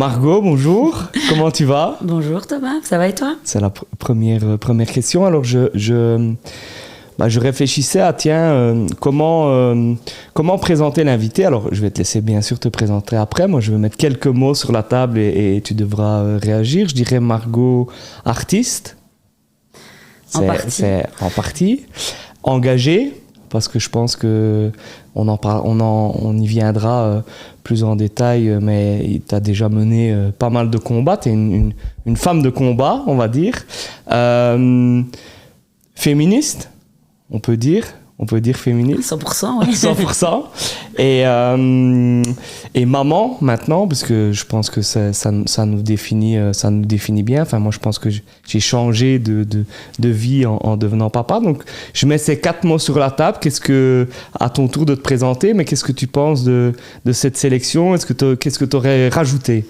Margot, bonjour. Comment tu vas? Bonjour Thomas, ça va et toi? C'est la première question. Alors, je réfléchissais à, comment présenter l'invité. Alors, je vais te laisser bien sûr te présenter après. Moi, je vais mettre quelques mots sur la table et tu devras réagir. Je dirais Margot, artiste. C'est en partie. Engagée, parce que je pense que on y viendra plus en détail, mais tu as déjà mené pas mal de combats. Tu es une femme de combat, on va dire. Féministe, on peut dire féministe. 100%, oui. 100%. Et maman, maintenant, parce que je pense que ça nous définit bien. Enfin, moi, je pense que j'ai changé de vie en devenant papa. Donc, je mets ces 4 mots sur la table. À ton tour de te présenter, mais qu'est-ce que tu penses de cette sélection? Qu'est-ce que tu aurais rajouté?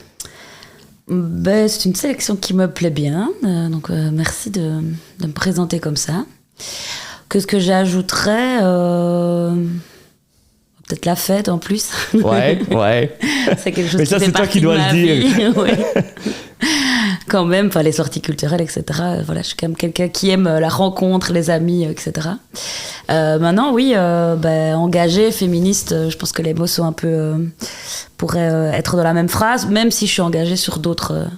C'est une sélection qui me plaît bien. Donc, merci de me présenter comme ça. Qu'est-ce que j'ajouterais? Peut-être la fête en plus. Ouais. C'est quelque chose mais ça, qui fait c'est toi qui dois le dire. Oui. Quand même, les sorties culturelles, etc. Voilà, je suis quand même quelqu'un qui aime la rencontre, les amis, etc. Maintenant, oui, engagée, féministe, je pense que les mots sont un peu... pourraient être dans la même phrase, même si je suis engagée sur d'autres...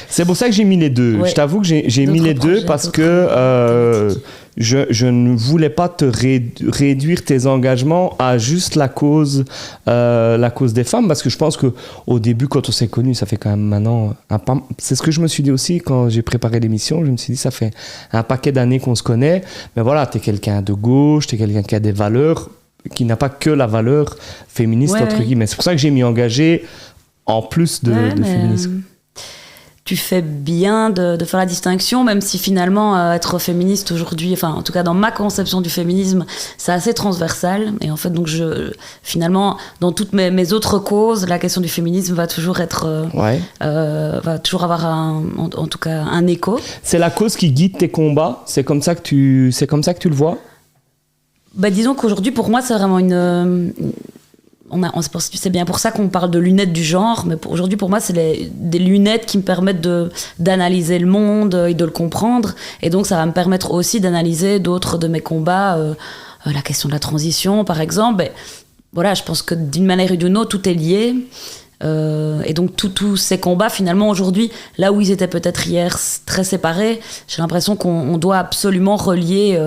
C'est pour ça que j'ai mis les deux. Ouais. Je t'avoue que j'ai mis les deux parce que je ne voulais pas te réduire tes engagements à juste la cause des femmes, parce que je pense qu'au début, quand on s'est connus, ça fait quand même maintenant... C'est ce que je me suis dit aussi quand j'ai préparé l'émission. Je me suis dit, ça fait un paquet d'années qu'on se connaît. Mais voilà, t'es quelqu'un de gauche, t'es quelqu'un qui a des valeurs, qui n'a pas que la valeur féministe, entre guillemets. C'est pour ça que j'ai mis engagé en plus de féminisme. Tu fais bien de faire la distinction, même si finalement être féministe aujourd'hui, enfin en tout cas dans ma conception du féminisme, c'est assez transversal. Et en fait, donc finalement, dans toutes mes autres causes, la question du féminisme va toujours être, va toujours avoir en tout cas un écho. C'est la cause qui guide tes combats. C'est comme ça que tu le vois. Disons qu'aujourd'hui, pour moi, c'est vraiment c'est bien pour ça qu'on parle de lunettes du genre, mais aujourd'hui pour moi c'est des lunettes qui me permettent d'analyser le monde et de le comprendre, et donc ça va me permettre aussi d'analyser d'autres de mes combats, la question de la transition par exemple. Voilà, je pense que d'une manière ou d'une autre tout est lié, et donc tous ces combats finalement aujourd'hui, là où ils étaient peut-être hier très séparés, j'ai l'impression qu'on doit absolument relier.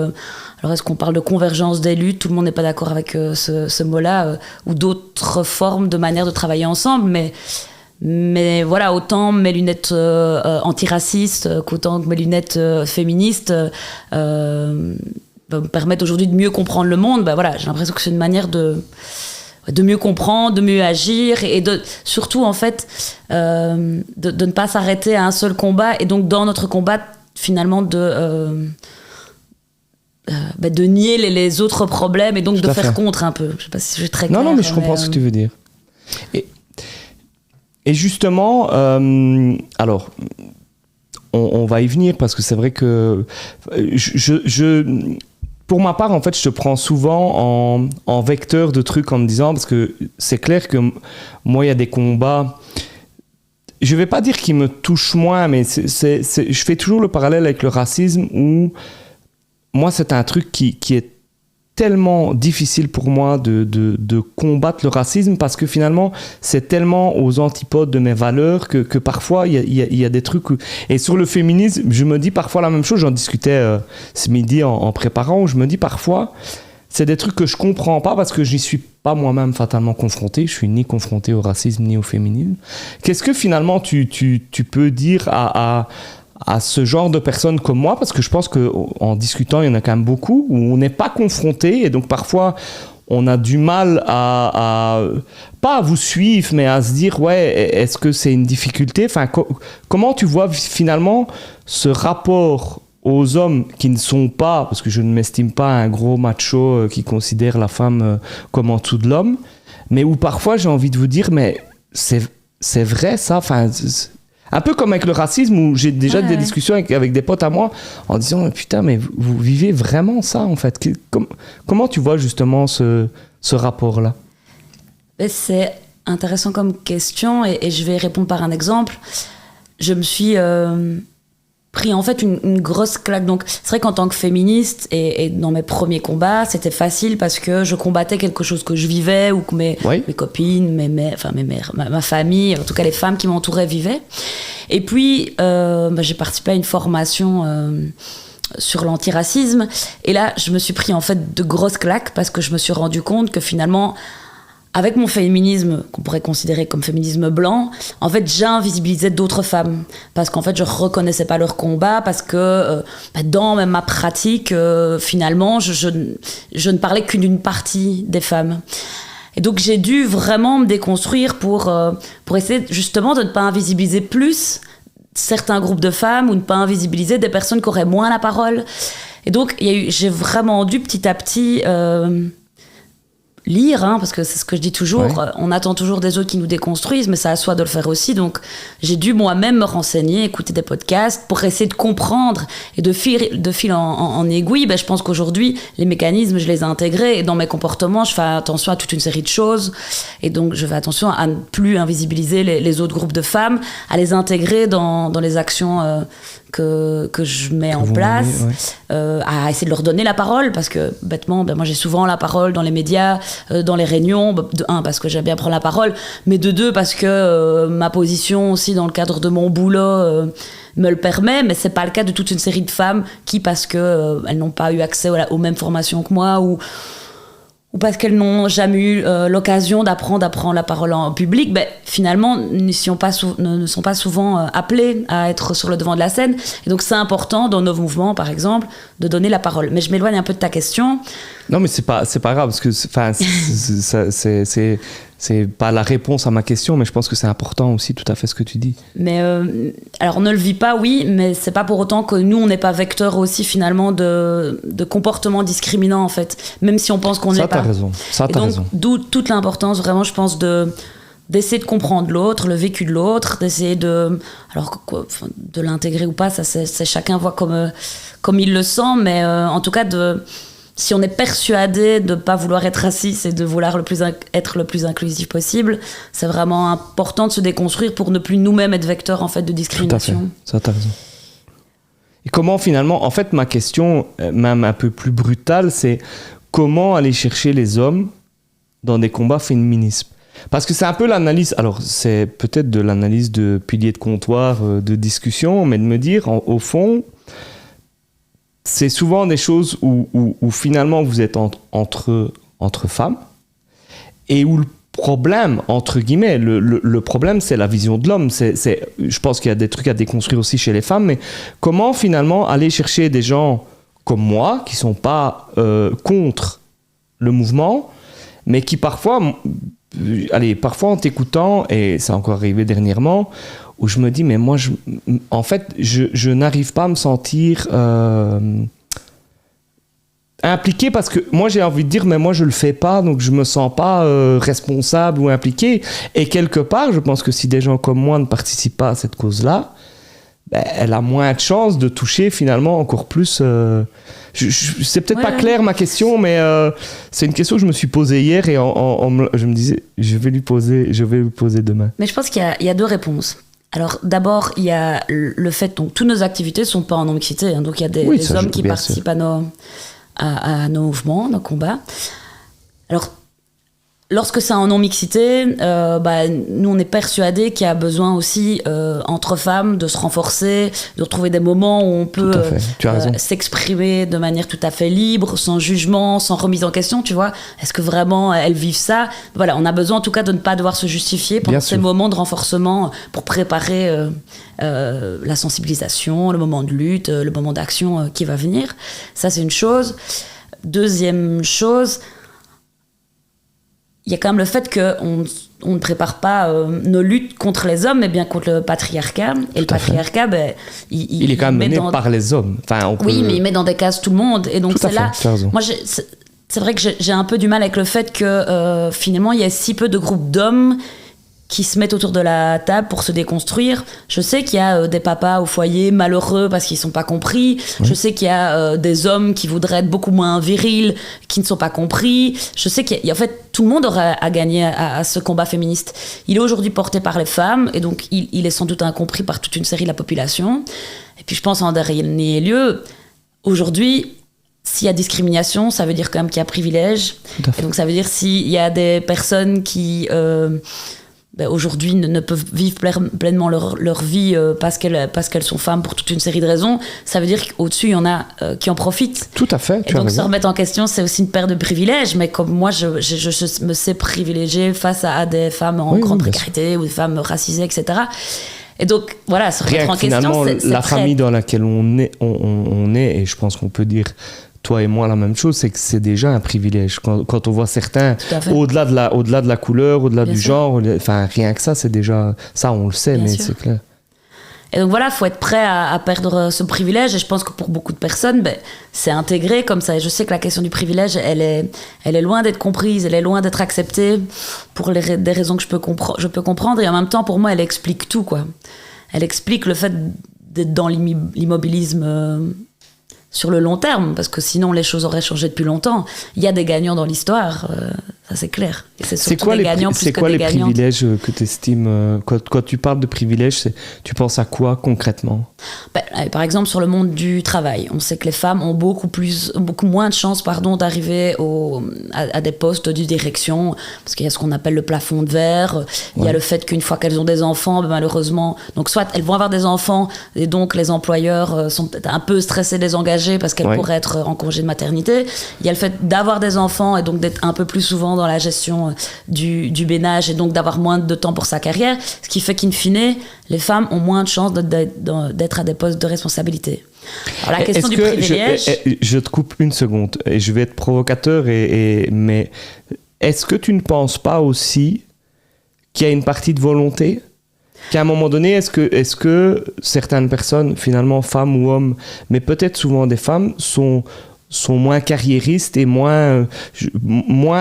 Alors, est-ce qu'on parle de convergence des luttes? Tout le monde n'est pas d'accord avec ce mot-là, ou d'autres formes de manière de travailler ensemble, mais voilà, autant mes lunettes antiracistes qu'autant que mes lunettes féministes me permettent aujourd'hui de mieux comprendre le monde. Voilà, j'ai l'impression que c'est une manière de mieux comprendre, de mieux agir, et surtout, en fait, de ne pas s'arrêter à un seul combat, et donc dans notre combat, finalement, de nier les autres problèmes, et donc de faire contre un peu. Je sais pas si je suis très claire. Non, mais je comprends ce que tu veux dire. Et justement, alors, on va y venir, parce que c'est vrai que pour ma part, en fait, je te prends souvent en vecteur de trucs en me disant, parce que c'est clair que moi, il y a des combats... Je vais pas dire qu'ils me touchent moins, mais je fais toujours le parallèle avec le racisme, où moi, c'est un truc qui est tellement difficile pour moi de combattre le racisme, parce que finalement, c'est tellement aux antipodes de mes valeurs que parfois, il y a des trucs... Et sur le féminisme, je me dis parfois la même chose. J'en discutais ce midi en préparant, où je me dis parfois, c'est des trucs que je comprends pas, parce que j'y suis pas moi-même fatalement confronté. Je suis ni confronté au racisme, ni au féminisme. Qu'est-ce que finalement, tu peux dire à ce genre de personnes comme moi, parce que je pense qu'en discutant, il y en a quand même beaucoup où on n'est pas confronté, et donc parfois on a du mal pas à vous suivre, mais à se dire, est-ce que c'est une difficulté? Enfin, comment tu vois finalement ce rapport aux hommes qui ne sont pas, parce que je ne m'estime pas un gros macho qui considère la femme comme en dessous de l'homme, mais où parfois j'ai envie de vous dire, mais c'est vrai ça? Enfin, un peu comme avec le racisme, où j'ai déjà des discussions avec des potes à moi en disant, putain, mais vous vivez vraiment ça, en fait. Comment tu vois justement ce rapport-là? C'est intéressant comme question et je vais répondre par un exemple. Je me suis pris en fait une grosse claque. Donc c'est vrai qu'en tant que féministe et dans mes premiers combats, c'était facile parce que je combattais quelque chose que je vivais ou que mes copines, ma famille, en tout cas les femmes qui m'entouraient vivaient. Et puis j'ai participé à une formation sur l'antiracisme et là je me suis pris en fait de grosses claques parce que je me suis rendu compte que finalement avec mon féminisme, qu'on pourrait considérer comme féminisme blanc, en fait, j'invisibilisais d'autres femmes. Parce qu'en fait, je reconnaissais pas leur combat, parce que dans même ma pratique, finalement, je ne parlais qu'une d'une partie des femmes. Et donc, j'ai dû vraiment me déconstruire pour essayer justement de ne pas invisibiliser plus certains groupes de femmes ou ne pas invisibiliser des personnes qui auraient moins la parole. Et donc, j'ai vraiment dû petit à petit... lire, parce que c'est ce que je dis toujours, on attend toujours des autres qui nous déconstruisent, mais c'est à soi de le faire aussi, donc j'ai dû moi-même me renseigner, écouter des podcasts pour essayer de comprendre et de fil en aiguille, je pense qu'aujourd'hui les mécanismes je les ai intégrés et dans mes comportements je fais attention à toute une série de choses et donc je fais attention à ne plus invisibiliser les autres groupes de femmes, à les intégrer dans les actions que je mets en place, à essayer de leur donner la parole parce que bêtement moi j'ai souvent la parole dans les médias, dans les réunions, de un parce que j'aime bien prendre la parole, mais de deux parce que ma position aussi dans le cadre de mon boulot me le permet, mais c'est pas le cas de toute une série de femmes qui parce que elles n'ont pas eu accès aux mêmes formations que moi ou parce qu'elles n'ont jamais eu l'occasion d'apprendre la parole en public, finalement ne sont pas souvent appelées à être sur le devant de la scène. Et donc c'est important dans nos mouvements, par exemple, de donner la parole. Mais je m'éloigne un peu de ta question. Non, mais c'est pas grave, parce que c'est pas la réponse à ma question, mais je pense que c'est important aussi, tout à fait ce que tu dis. Mais alors on ne le vit pas, oui, mais c'est pas pour autant que nous on n'est pas vecteur aussi finalement de comportements discriminants en fait, même si on pense qu'on ne l'est pas. Ça t'as raison. D'où toute l'importance vraiment, je pense, d'essayer de comprendre l'autre, le vécu de l'autre, d'essayer de l'intégrer ou pas, ça c'est chacun voit comme il le sent, mais en tout cas si on est persuadé de ne pas vouloir être raciste et de vouloir être le plus inclusif possible, c'est vraiment important de se déconstruire pour ne plus nous-mêmes être vecteurs en fait, de discrimination. Tout à fait, ça t'as raison. Et comment finalement, en fait ma question, même un peu plus brutale, c'est comment aller chercher les hommes dans des combats féministes ? Parce que c'est un peu l'analyse, alors c'est peut-être de l'analyse de pilier de comptoir, de discussion, mais de me dire au fond... C'est souvent des choses où finalement vous êtes entre femmes et où le problème, entre guillemets, le problème c'est la vision de l'homme. Je pense qu'il y a des trucs à déconstruire aussi chez les femmes, mais comment finalement aller chercher des gens comme moi qui ne sont pas contre le mouvement, mais qui parfois en t'écoutant, et ça a encore arrivé dernièrement, où je me dis, mais moi, en fait, je n'arrive pas à me sentir impliqué parce que moi, j'ai envie de dire, mais moi, je ne le fais pas, donc je ne me sens pas responsable ou impliqué. Et quelque part, je pense que si des gens comme moi ne participent pas à cette cause-là, elle a moins de chances de toucher finalement encore plus... c'est peut-être pas clair ma question, mais c'est une question que je me suis posée hier et je me disais, je vais lui poser demain. Mais je pense qu'il y a deux réponses. Alors d'abord, il y a le fait que toutes nos activités ne sont pas en non-mixité, donc il y a des hommes qui participent à nos mouvements, nos combats. Alors, lorsque c'est en non-mixité, nous on est persuadés qu'il y a besoin aussi entre femmes de se renforcer, de retrouver des moments où on peut s'exprimer de manière tout à fait libre, sans jugement, sans remise en question, tu vois. Est-ce que vraiment elles vivent ça ? Voilà, on a besoin en tout cas de ne pas devoir se justifier pendant ces moments de renforcement pour préparer la sensibilisation, le moment de lutte, le moment d'action qui va venir. Ça c'est une chose. Deuxième chose, il y a quand même le fait qu'on ne prépare pas nos luttes contre les hommes, mais bien contre le patriarcat. Et le patriarcat, il est quand même mené par les hommes. Enfin, oui, mais il met dans des cases tout le monde. Et donc c'est là... Moi, c'est vrai que j'ai un peu du mal avec le fait que finalement, il y a si peu de groupes d'hommes qui se mettent autour de la table pour se déconstruire. Je sais qu'il y a des papas au foyer malheureux parce qu'ils ne sont pas compris. Oui. Je sais qu'il y a des hommes qui voudraient être beaucoup moins virils, qui ne sont pas compris. Je sais qu'en fait, tout le monde aurait à gagner à ce combat féministe. Il est aujourd'hui porté par les femmes et donc il est sans doute incompris par toute une série de la population. Et puis je pense en dernier lieu, aujourd'hui, s'il y a discrimination, ça veut dire quand même qu'il y a privilège. Et donc ça veut dire s'il y a des personnes qui... aujourd'hui ne peuvent vivre pleinement leur vie parce qu'elles sont femmes pour toute une série de raisons, ça veut dire qu'au-dessus, il y en a qui en profitent. Tout à fait. Et donc se remettre en question, c'est aussi une perte de privilèges, mais comme moi, je me sais privilégiée face à des femmes en grande précarité ou des femmes racisées, etc. Et donc, voilà, se remettre en question, c'est la famille dans laquelle on est, et je pense qu'on peut dire... Toi et moi, la même chose, c'est que c'est déjà un privilège. Quand on voit certains, au-delà de la couleur, au-delà du genre, enfin, rien que ça, c'est déjà... Ça, on le sait, mais c'est clair. Et donc voilà, il faut être prêt à perdre ce privilège. Et je pense que pour beaucoup de personnes, c'est intégré comme ça. Et je sais que la question du privilège, elle est loin d'être comprise, elle est loin d'être acceptée pour des raisons que je peux comprendre. Et en même temps, pour moi, elle explique tout, quoi. Elle explique le fait d'être dans l'immobilisme... sur le long terme, parce que sinon les choses auraient changé depuis longtemps. Il y a des gagnants dans l'histoire, ça c'est clair. Et c'est surtout des gagnants plus que des gagnantes. C'est quoi les privilèges que tu estimes quand tu parles de privilèges, tu penses à quoi concrètement ? Par exemple, sur le monde du travail, on sait que les femmes ont beaucoup moins de chances d'arriver à des postes de direction, parce qu'il y a ce qu'on appelle le plafond de verre. Il y a le fait qu'une fois qu'elles ont des enfants, malheureusement, donc soit elles vont avoir des enfants, et donc les employeurs sont peut-être un peu stressés de les engager parce qu'elles pourraient être en congé de maternité. Il y a le fait d'avoir des enfants et donc d'être un peu plus souvent dans la gestion du ménage et donc d'avoir moins de temps pour sa carrière, ce qui fait qu'in fine, les femmes ont moins de chances d'être à des postes de responsabilité. Alors la question du privilège... Je te coupe une seconde et je vais être provocateur, mais est-ce que tu ne penses pas aussi qu'il y a une partie de volonté ? Qu'à un moment donné, est-ce que certaines personnes, finalement femmes ou hommes, mais peut-être souvent des femmes, sont moins carriéristes et moins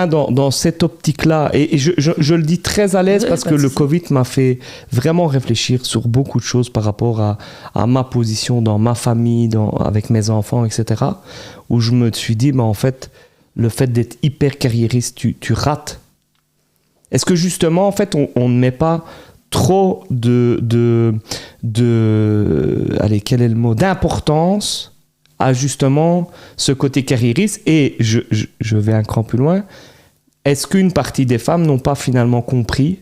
dans cette optique-là. Et je le dis très à l'aise parce que le Covid m'a fait vraiment réfléchir sur beaucoup de choses par rapport à ma position dans ma famille, avec mes enfants, etc. Où je me suis dit, en fait, le fait d'être hyper carriériste, tu rates. Est-ce que justement, en fait, on ne met pas trop allez, quel est le mot, d'importance à justement ce côté carriériste? Et je vais un cran plus loin. Est-ce qu'une partie des femmes n'ont pas finalement compris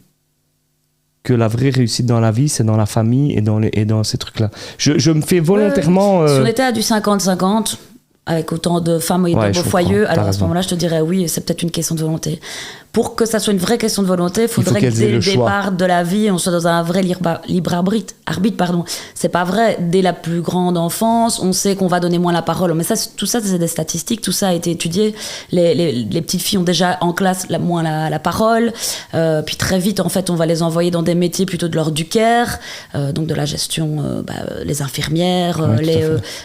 que la vraie réussite dans la vie, c'est dans la famille et dans ces trucs-là? Je me fais volontairement... Si on était à du 50-50, avec autant de femmes et d'hommes au foyer, alors à ce moment-là, je te dirais oui, c'est peut-être une question de volonté. Pour que ça soit une vraie question de volonté, il faudrait que dès le départ de la vie, on soit dans un vrai libre arbitre. C'est pas vrai. Dès la plus grande enfance, on sait qu'on va donner moins la parole. Mais ça, tout ça, c'est des statistiques. Tout ça a été étudié. Les petites filles ont déjà en classe moins la parole. Puis très vite, en fait, on va les envoyer dans des métiers plutôt de l'ordre du care, donc de la gestion, les infirmières,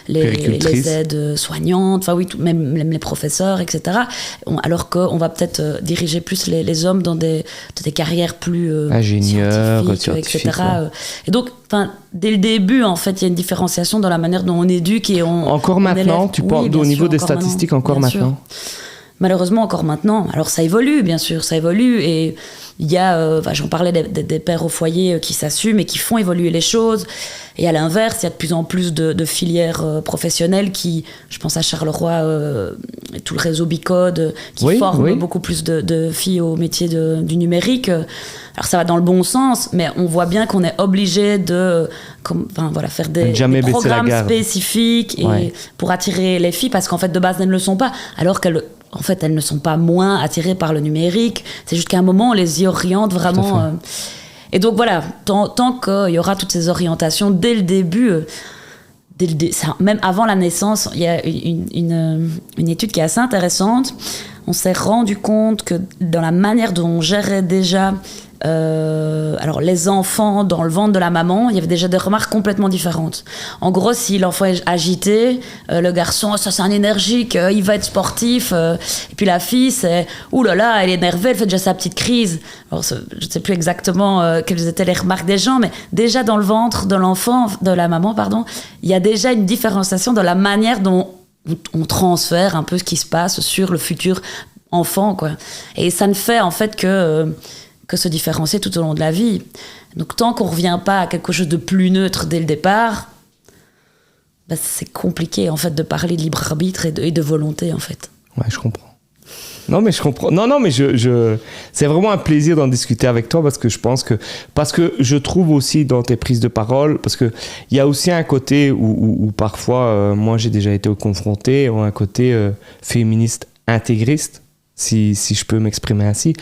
les aides soignantes, enfin oui, même les professeurs, etc. Alors qu'on va peut-être diriger plus les hommes dans des carrières plus ingénieurs, etc. Et donc, dès le début, en fait, il y a une différenciation dans la manière dont on éduque et encore maintenant, tu parles au niveau des statistiques, encore maintenant. Malheureusement, encore maintenant. Alors, ça évolue, bien sûr, ça évolue. Et il y a, j'en parlais des pères au foyer qui s'assument et qui font évoluer les choses. Et à l'inverse, il y a de plus en plus de filières professionnelles qui, je pense à Charleroi, et tout le réseau Bicode, qui forment beaucoup plus de filles au métier du numérique. Alors ça va dans le bon sens, mais on voit bien qu'on est obligé de faire des programmes spécifiques pour attirer les filles, parce qu'en fait, de base, elles ne le sont pas. Alors qu'elles ne sont pas moins attirées par le numérique. C'est juste qu'à un moment, on les y oriente vraiment... Et donc voilà, tant qu'il y aura toutes ces orientations dès le début, même avant la naissance, il y a une étude qui est assez intéressante. On s'est rendu compte que dans la manière dont on gérait déjà alors les enfants dans le ventre de la maman, il y avait déjà des remarques complètement différentes. En gros, si l'enfant est agité, le garçon, ça c'est un énergique, il va être sportif. Et puis la fille, c'est ouh là là, elle est énervée, elle fait déjà sa petite crise. Alors, je ne sais plus exactement quelles étaient les remarques des gens, mais déjà dans le ventre de l'enfant, de la maman, pardon, il y a déjà une différenciation dans la manière dont on transfère un peu ce qui se passe sur le futur enfant, quoi. Et ça ne fait en fait que se différencier tout au long de la vie. Donc tant qu'on ne revient pas à quelque chose de plus neutre dès le départ, bah, c'est compliqué en fait de parler de libre arbitre et de volonté en fait. Ouais, je comprends. Non, mais je comprends. Non, mais c'est vraiment un plaisir d'en discuter avec toi parce que je trouve aussi dans tes prises de parole, parce que il y a aussi un côté où parfois, moi j'ai déjà été confronté, un côté féministe intégriste, si je peux m'exprimer ainsi,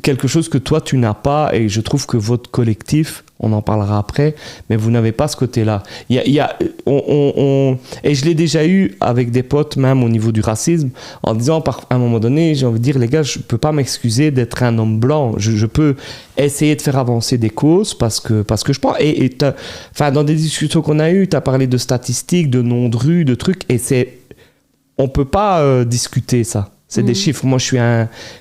quelque chose que toi tu n'as pas, et je trouve que votre collectif, on en parlera après, mais vous n'avez pas ce côté-là. Et je l'ai déjà eu avec des potes, même au niveau du racisme, en disant à un moment donné, j'ai envie de dire, les gars, je peux pas m'excuser d'être un homme blanc, je peux essayer de faire avancer des causes parce que je pense, dans des discussions qu'on a eues, tu as parlé de statistiques, de noms de rues, de trucs, et on peut pas discuter ça. C'est des chiffres. Moi, je suis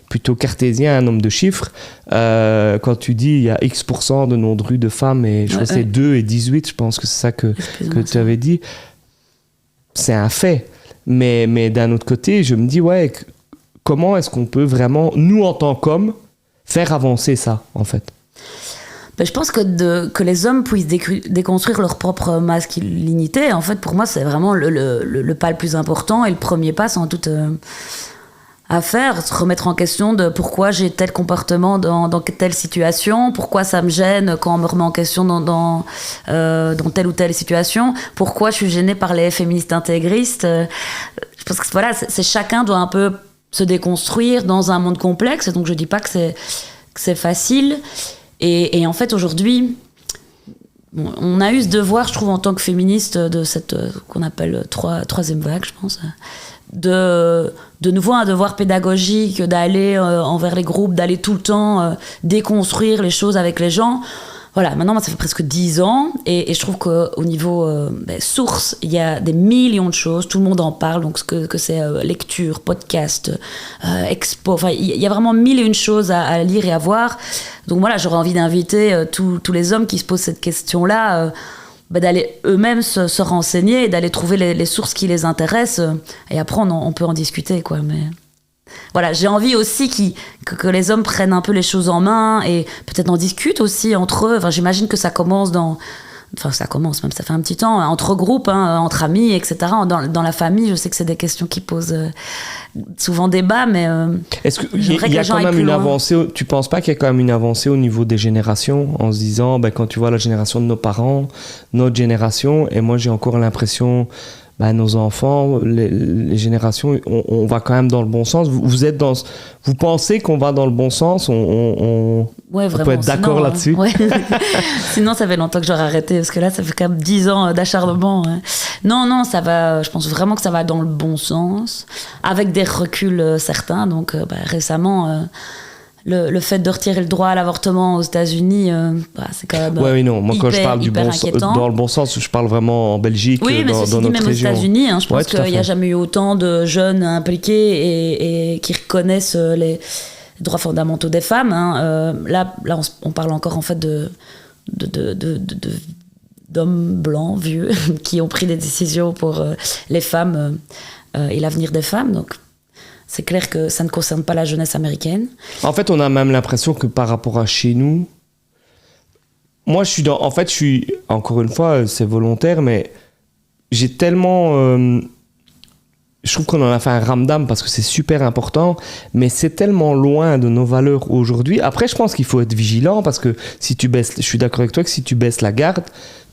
plutôt cartésien, un homme de chiffres. Quand tu dis il y a X% de noms de rue de femmes, et je crois que c'est 2 et 18, je pense que c'est ça que tu avais dit. C'est un fait. Mais d'un autre côté, je me dis, comment est-ce qu'on peut vraiment, nous en tant qu'hommes, faire avancer ça, en fait? Je pense que les hommes puissent déconstruire leur propre masculinité, en fait, pour moi, c'est vraiment le pas le plus important et le premier pas, sans toute... à faire, se remettre en question de pourquoi j'ai tel comportement dans telle situation, pourquoi ça me gêne quand on me remet en question dans telle ou telle situation, pourquoi je suis gênée par les féministes intégristes. Je pense que voilà, c'est chacun doit un peu se déconstruire dans un monde complexe, donc je dis pas que c'est facile. Et en fait, aujourd'hui, on a eu ce devoir, je trouve, en tant que féministe, de cette qu'on appelle troisième vague, je pense, de nouveau un devoir pédagogique, d'aller envers les groupes, d'aller tout le temps déconstruire les choses avec les gens. Voilà, maintenant, ça fait presque 10 ans, et je trouve qu'au niveau source, il y a des millions de choses, tout le monde en parle, donc que c'est lecture, podcast, expo, enfin, il y a vraiment 1001 choses à lire et à voir. Donc voilà, j'aurais envie d'inviter tous les hommes qui se posent cette question-là, d'aller eux-mêmes se renseigner et d'aller trouver les sources qui les intéressent, et après on peut en discuter, quoi. Mais voilà, j'ai envie aussi que les hommes prennent un peu les choses en main et peut-être en discutent aussi entre eux. Enfin, j'imagine que ça commence ça commence même, ça fait un petit temps, entre groupes, entre amis, etc. Dans la famille, je sais que c'est des questions qui posent souvent débat, mais est-ce qu'il y a quand même une avancée? Tu penses pas qu'il y a quand même une avancée au niveau des générations, en se disant, quand tu vois la génération de nos parents, notre génération, et moi j'ai encore l'impression, nos enfants, les générations, on va quand même dans le bon sens. Vous pensez qu'on va dans le bon sens? On peut être d'accord là-dessus. Ouais. Sinon, ça fait longtemps que j'aurais arrêté, parce que là, ça fait quand même 10 ans d'acharnement. Ouais. Non, ça va. Je pense vraiment que ça va dans le bon sens, avec des reculs certains. Donc, récemment, le fait de retirer le droit à l'avortement aux États-Unis, c'est quand même oui, non. Moi, quand je parle dans le bon sens, je parle vraiment en Belgique, dans notre même région. Aux États-Unis, je pense qu'il n'y a jamais eu autant de jeunes impliqués et qui reconnaissent les droits fondamentaux des femmes. Là, on parle encore en fait d'hommes blancs, vieux, qui ont pris des décisions pour les femmes et l'avenir des femmes. Donc, c'est clair que ça ne concerne pas la jeunesse américaine. En fait, on a même l'impression que par rapport à chez nous, moi, je suis encore une fois, c'est volontaire, mais j'ai tellement... je trouve qu'on en a fait un ramdam parce que c'est super important, mais c'est tellement loin de nos valeurs aujourd'hui. Après, je pense qu'il faut être vigilant parce que si tu baisses... Je suis d'accord avec toi que si tu baisses la garde,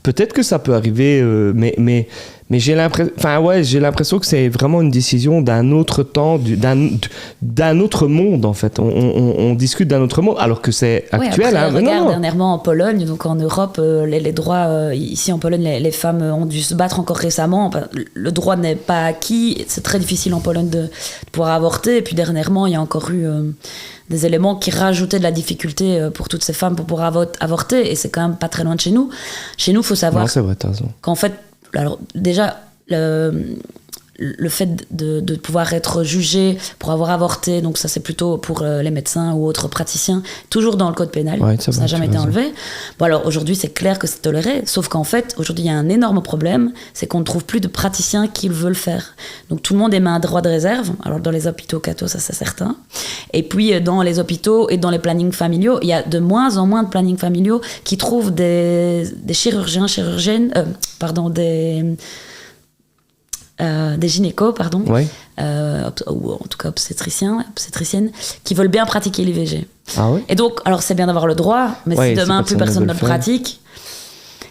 peut-être que ça peut arriver, mais Mais j'ai l'impression que c'est vraiment une décision d'un autre temps, d'un autre monde en fait. On discute d'un autre monde alors que c'est actuel. Après, regarde, dernièrement en Pologne, donc en Europe, les droits, ici en Pologne, les femmes ont dû se battre encore récemment. Le droit n'est pas acquis, c'est très difficile en Pologne de pouvoir avorter. Et puis dernièrement, il y a encore eu des éléments qui rajoutaient de la difficulté pour toutes ces femmes pour pouvoir avorter. Et c'est quand même pas très loin de chez nous. Chez nous, il faut savoir qu'en fait, alors déjà, le fait de pouvoir être jugé pour avoir avorté, donc ça c'est plutôt pour les médecins ou autres praticiens, toujours dans le code pénal, ça n'a jamais été enlevé. Bon alors aujourd'hui c'est clair que c'est toléré, sauf qu'en fait aujourd'hui il y a un énorme problème, c'est qu'on ne trouve plus de praticiens qui veulent faire. Donc tout le monde émet un droit de réserve, alors dans les hôpitaux catho ça c'est certain, et puis dans les hôpitaux et dans les plannings familiaux, il y a de moins en moins de plannings familiaux qui trouvent des gynécos, ou en tout cas obstétriciennes, qui veulent bien pratiquer l'IVG. Ah oui. Et donc, alors c'est bien d'avoir le droit, mais si demain plus personne ne le pratique,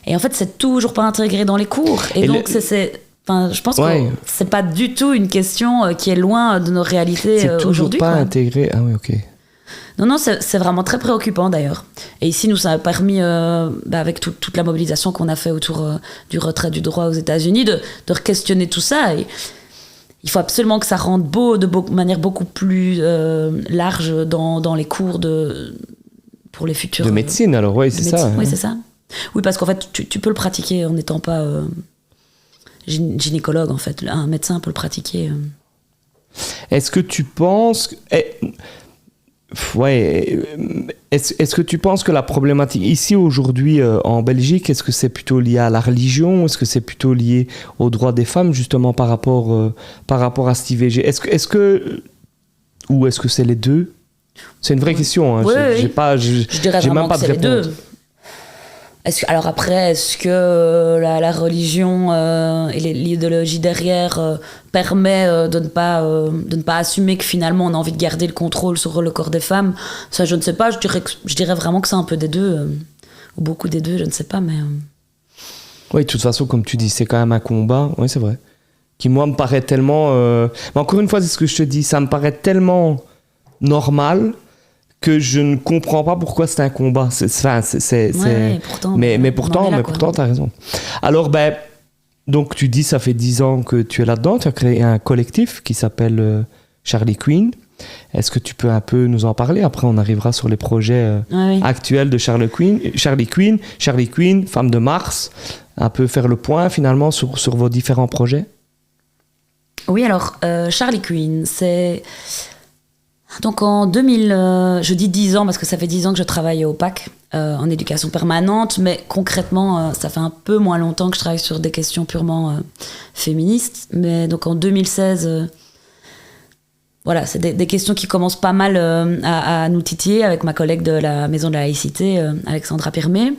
et en fait c'est toujours pas intégré dans les cours. Et donc je pense que c'est pas du tout une question qui est loin de nos réalités aujourd'hui. C'est toujours pas intégré. Ah oui, ok. Non, c'est vraiment très préoccupant d'ailleurs. Et ici, nous, ça a permis, avec toute la mobilisation qu'on a fait autour du retrait du droit aux États-Unis, de questionner tout ça. Et il faut absolument que ça rentre de manière beaucoup plus large dans les cours pour les futurs. De médecine, alors, oui, c'est ça. Oui, c'est ça. Oui, parce qu'en fait, tu peux le pratiquer en n'étant pas gynécologue, en fait. Un médecin peut le pratiquer. Est-ce que tu penses... Est-ce que tu penses que la problématique ici aujourd'hui en Belgique, est-ce que c'est plutôt lié à la religion, est-ce que c'est plutôt lié aux droits des femmes justement par rapport à cet IVG, ou est-ce que c'est les deux? C'est une vraie question. Hein. Je dirais j'ai vraiment même pas que de c'est les réponse. deux. Alors après, est-ce que la religion et l'idéologie derrière permet de ne pas assumer que finalement on a envie de garder le contrôle sur le corps des femmes? Ça, je ne sais pas. Je dirais vraiment que c'est un peu des deux, ou beaucoup des deux, je ne sais pas. Mais oui, de toute façon, comme tu dis, c'est quand même un combat. Oui, c'est vrai. Qui moi me paraît tellement. Mais encore une fois, c'est ce que je te dis. Ça me paraît tellement normal que je ne comprends pas pourquoi c'est un combat. Mais pourtant, t'as raison. Alors, donc tu dis, ça fait 10 ans que tu es là-dedans, tu as créé un collectif qui s'appelle Charlie Queen. Est-ce que tu peux un peu nous en parler? Après, on arrivera sur les projets actuels de Charlie Queen, Femme de Mars, un peu faire le point finalement sur vos différents projets. Oui, alors, Charlie Queen, c'est... Donc en 2000, je dis 10 ans parce que ça fait 10 ans que je travaille au PAC en éducation permanente, mais concrètement, ça fait un peu moins longtemps que je travaille sur des questions purement féministes. Mais donc en 2016, c'est des questions qui commencent pas mal à nous titiller avec ma collègue de la Maison de la laïcité, Alexandra Pirmé.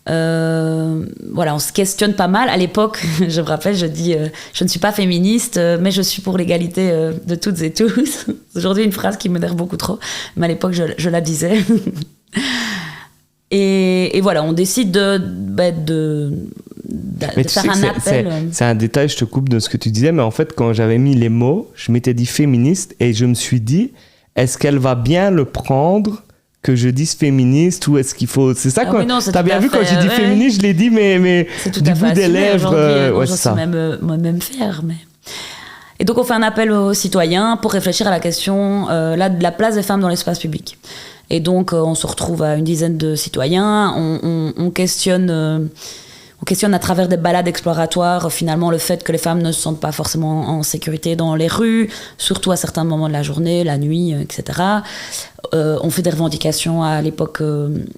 On se questionne pas mal. À l'époque, je me rappelle, je dis je ne suis pas féministe, mais je suis pour l'égalité de toutes et tous. Aujourd'hui, une phrase qui m'énerve beaucoup trop, mais à l'époque, je la disais. et voilà, on décide de faire un appel. C'est un détail, je te coupe de ce que tu disais, mais en fait, quand j'avais mis les mots, je m'étais dit féministe et je me suis dit, est-ce qu'elle va bien le prendre que je dise féministe, ou est-ce qu'il faut... C'est ça, t'as bien vu quand j'ai dit féministe, je l'ai dit, mais du bout des lèvres... J'en suis même fière. Mais... Et donc on fait un appel aux citoyens pour réfléchir à la question de la place des femmes dans l'espace public. Et donc on se retrouve à une dizaine de citoyens, on questionne... On questionne à travers des balades exploratoires finalement le fait que les femmes ne se sentent pas forcément en sécurité dans les rues, surtout à certains moments de la journée, la nuit, etc. On fait des revendications à l'époque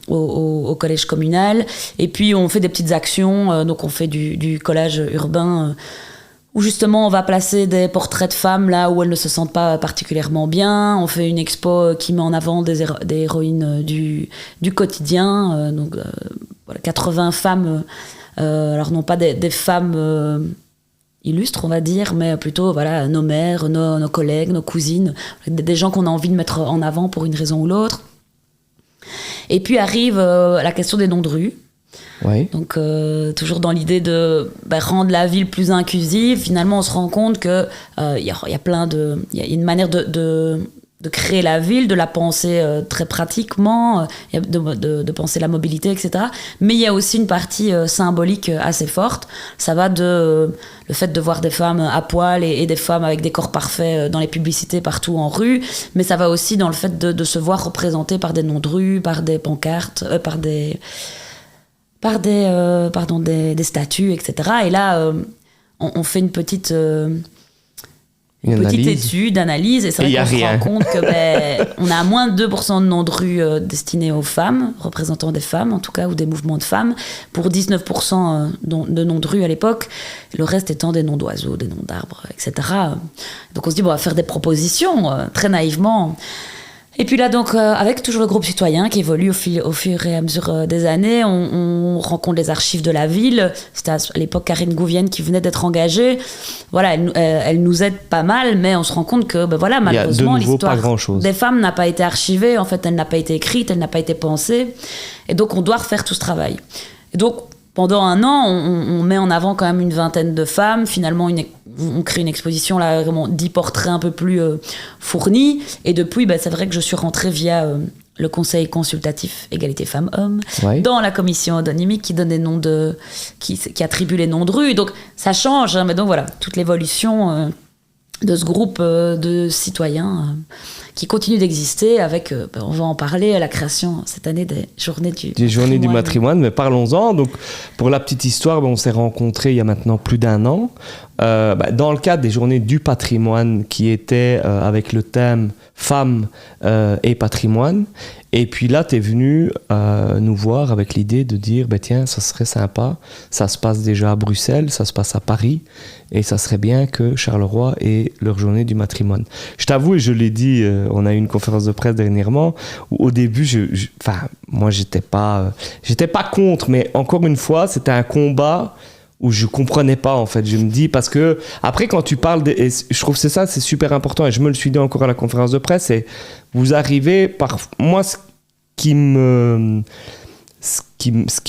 au collège communal, et puis on fait des petites actions, donc on fait du collage urbain où justement on va placer des portraits de femmes là où elles ne se sentent pas particulièrement bien. On fait une expo qui met en avant des héroïnes du quotidien, 80 femmes... alors non pas des femmes illustres on va dire, mais plutôt nos mères, nos collègues, nos cousines, des gens qu'on a envie de mettre en avant pour une raison ou l'autre. Et puis arrive la question des noms de rue. Ouais. Donc, toujours dans l'idée de rendre la ville plus inclusive. Finalement, on se rend compte qu'il y a une manière de créer la ville, de la penser très pratiquement, de penser la mobilité, etc. Mais il y a aussi une partie symbolique assez forte. Ça va de le fait de voir des femmes à poil et des femmes avec des corps parfaits dans les publicités partout en rue. Mais ça va aussi dans le fait de se voir représentées par des noms de rue, par des pancartes, par des statues, etc. Et là, on fait une petite étude, analyse, et c'est vrai qu'on se rend compte que on a moins de 2% de noms de rue destinés aux femmes, représentant des femmes en tout cas, ou des mouvements de femmes, pour 19% de noms de rue à l'époque, le reste étant des noms d'oiseaux, des noms d'arbres, etc. Donc on se dit, on va faire des propositions, très naïvement. Et puis là, donc, avec toujours le groupe citoyen qui évolue au fur et à mesure des années, on rencontre les archives de la ville. C'était à l'époque Karine Gouvienne qui venait d'être engagée. Voilà, elle nous aide pas mal, mais on se rend compte que, malheureusement, l'histoire des femmes n'a pas été archivée. En fait, elle n'a pas été écrite, elle n'a pas été pensée. Et donc, on doit refaire tout ce travail. Et donc, pendant un an, on met en avant quand même une vingtaine de femmes. Finalement, on crée une exposition, là, vraiment 10 portraits un peu plus fournis. Et depuis, c'est vrai que je suis rentrée via le Conseil consultatif égalité femmes-hommes, dans la commission odonymique qui donne des noms qui attribue les noms de rue. Donc, ça change. Mais donc, voilà, toute l'évolution de ce groupe de citoyens qui continue d'exister avec, on va en parler, à la création cette année des Journées du Matrimoine, mais parlons-en. Donc, pour la petite histoire, on s'est rencontrés il y a maintenant plus d'1 an, dans le cadre des Journées du Patrimoine qui étaient avec le thème Femmes et Patrimoine. Et puis là, tu es venu nous voir avec l'idée de dire, tiens, ça serait sympa, ça se passe déjà à Bruxelles, ça se passe à Paris, et ça serait bien que Charleroi ait leur Journée du Matrimoine. Je t'avoue, et je l'ai dit, on a eu une conférence de presse dernièrement, où au début, moi, j'étais pas contre, mais encore une fois, c'était un combat où je comprenais pas, en fait. Je me dis, parce que après, quand tu parles, et je trouve que c'est super important, et je me le suis dit encore à la conférence de presse, c'est vous arrivez par... Moi, ce qui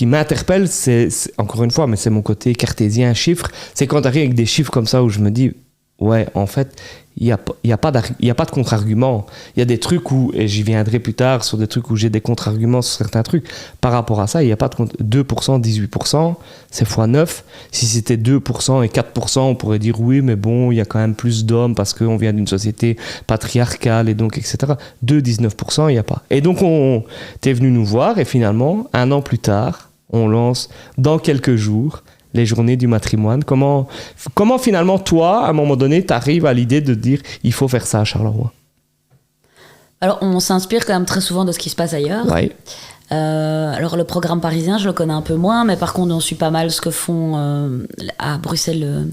m'interpelle, c'est encore une fois, mais c'est mon côté cartésien, chiffre, c'est quand tu arrives avec des chiffres comme ça où je me dis, ouais, en fait, il n'y a pas de contre-argument. Il y a des trucs où, et j'y viendrai plus tard sur des trucs où j'ai des contre-arguments sur certains trucs, par rapport à ça, il n'y a pas de 2%, 18%, c'est x9. Si c'était 2% et 4%, on pourrait dire oui, mais bon, il y a quand même plus d'hommes parce qu'on vient d'une société patriarcale et donc, etc. 19%, il n'y a pas. Et donc, t'es venu nous voir et finalement, 1 an plus tard, on lance dans quelques jours les Journées du Matrimoine. Comment finalement, toi, à un moment donné, tu arrives à l'idée de dire il faut faire ça à Charleroi? Alors, on s'inspire quand même très souvent de ce qui se passe ailleurs. Ouais. Alors, le programme parisien, je le connais un peu moins, mais par contre, on suit pas mal ce que font à Bruxelles.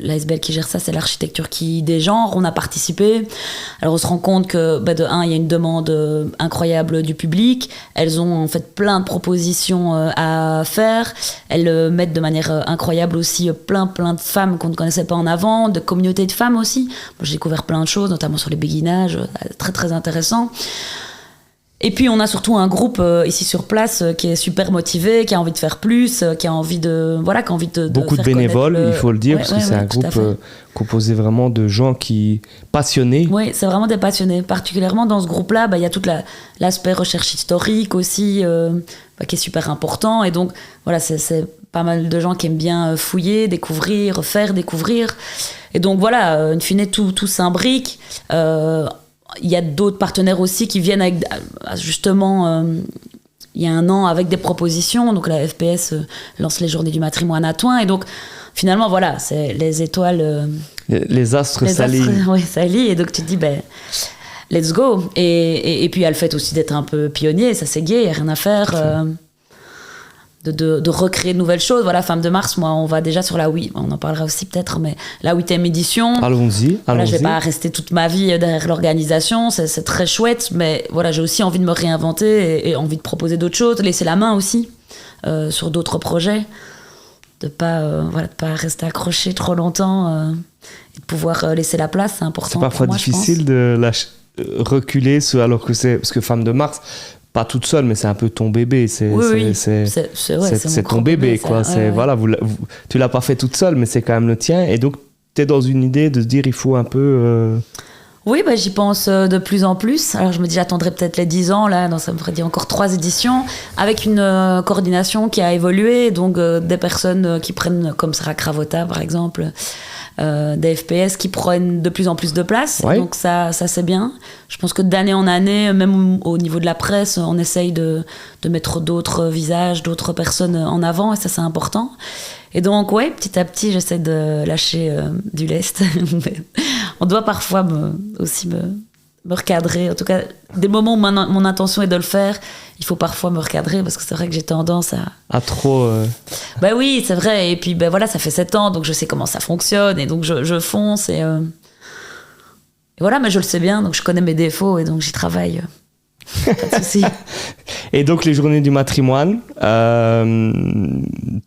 L'ASBL qui gère ça, c'est l'architecture qui des genres. On a participé. Alors, on se rend compte que, de un, il y a une demande incroyable du public. Elles ont en fait plein de propositions à faire. Elles mettent de manière incroyable aussi plein de femmes qu'on ne connaissait pas en avant, de communautés de femmes aussi. Moi, j'ai découvert plein de choses, notamment sur les béguinages, très très intéressant. Et puis, on a surtout un groupe ici sur place qui est super motivé, qui a envie de faire plus, qui a envie de beaucoup de bénévoles, il faut le dire, parce que c'est un groupe composé vraiment de gens passionnés. Oui, c'est vraiment des passionnés. Particulièrement dans ce groupe-là, il y a tout l'aspect recherche historique aussi, qui est super important. Et donc, voilà, c'est pas mal de gens qui aiment bien fouiller, découvrir, faire découvrir. Et donc, voilà, in fine, tout s'imbrique. Il y a d'autres partenaires aussi qui viennent avec, justement, il y a 1 an, avec des propositions. Donc la FPS lance les Journées du Matrimoine à Thoin. Et donc, finalement, voilà, c'est les étoiles... Les astres s'allient. Oui, s'allient. Et donc, tu te dis, let's go. Et puis, il y a le fait aussi d'être un peu pionnier. Ça, c'est gai, il n'y a rien à faire. De recréer de nouvelles choses. Voilà, Femmes de Mars, moi, on va déjà sur on en parlera aussi peut-être, mais la 8e édition. Allons-y. Voilà, je vais pas rester toute ma vie derrière l'organisation, c'est très chouette, mais voilà, j'ai aussi envie de me réinventer et envie de proposer d'autres choses, laisser la main aussi sur d'autres projets, de pas rester accroché trop longtemps et de pouvoir laisser la place, c'est important. C'est parfois difficile de reculer, alors que parce que Femmes de Mars, pas toute seule, mais c'est un peu ton bébé. C'est mon ton bébé, quoi. Voilà, tu l'as pas fait toute seule, mais c'est quand même le tien. Et donc, tu es dans une idée de se dire, il faut un peu... Oui, j'y pense de plus en plus. Alors je me dis, j'attendrai peut-être les 10 ans, là, donc ça me ferait dire encore 3 éditions, avec une coordination qui a évolué, donc des personnes qui prennent, comme Sarah Cravota par exemple, des FPS qui prennent de plus en plus de place. Ouais. Donc ça c'est bien. Je pense que d'année en année, même au niveau de la presse, on essaye de mettre d'autres visages, d'autres personnes en avant, et ça c'est important. Et donc, ouais, petit à petit, j'essaie de lâcher du lest. On doit parfois aussi me recadrer. En tout cas, des moments où mon intention est de le faire, il faut parfois me recadrer parce que c'est vrai que j'ai tendance à trop... oui, c'est vrai. Et puis, voilà, ça fait 7 ans, donc je sais comment ça fonctionne. Et donc, je fonce. Et voilà, mais je le sais bien, donc je connais mes défauts et donc j'y travaille. Pas de souci. Et donc les journées du matrimoine,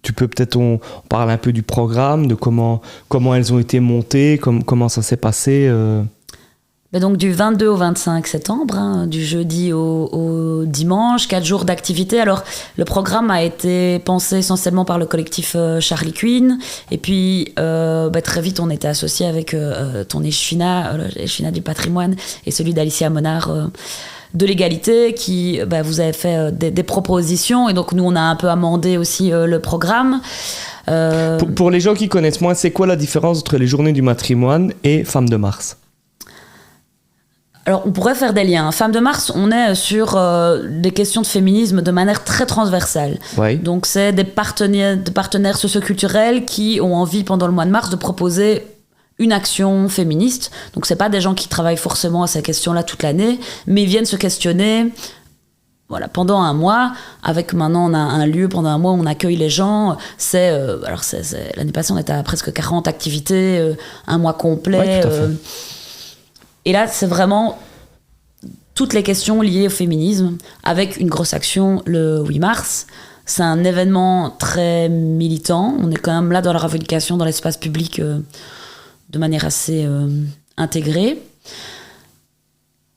tu peux peut-être on parle un peu du programme, de comment elles ont été montées, comment ça s'est passé. Donc du 22 au 25 septembre, du jeudi au dimanche, 4 jours d'activité. Alors le programme a été pensé essentiellement par le collectif Charlie Queen, et puis très vite on était associé avec ton Echfina, l'Echfina du patrimoine, et celui d'Alicia Monard de l'égalité, qui vous avez fait des propositions, et donc nous on a un peu amendé aussi le programme. Pour les gens qui connaissent moins, c'est quoi la différence entre les journées du matrimoine et Femmes de Mars ? Alors, on pourrait faire des liens. Femmes de Mars, on est sur des questions de féminisme de manière très transversale. Ouais. Donc, c'est des partenaires socioculturels qui ont envie, pendant le mois de mars, de proposer une action féministe. Donc, c'est pas des gens qui travaillent forcément à ces questions-là toute l'année, mais ils viennent se questionner pendant un mois. Avec maintenant, on a un lieu pendant un mois où on accueille les gens. L'année passée, on était à presque 40 activités, un mois complet. Ouais, tout à fait. Et là, c'est vraiment toutes les questions liées au féminisme, avec une grosse action le 8 mars. C'est un événement très militant. On est quand même là dans la revendication dans l'espace public de manière assez intégrée.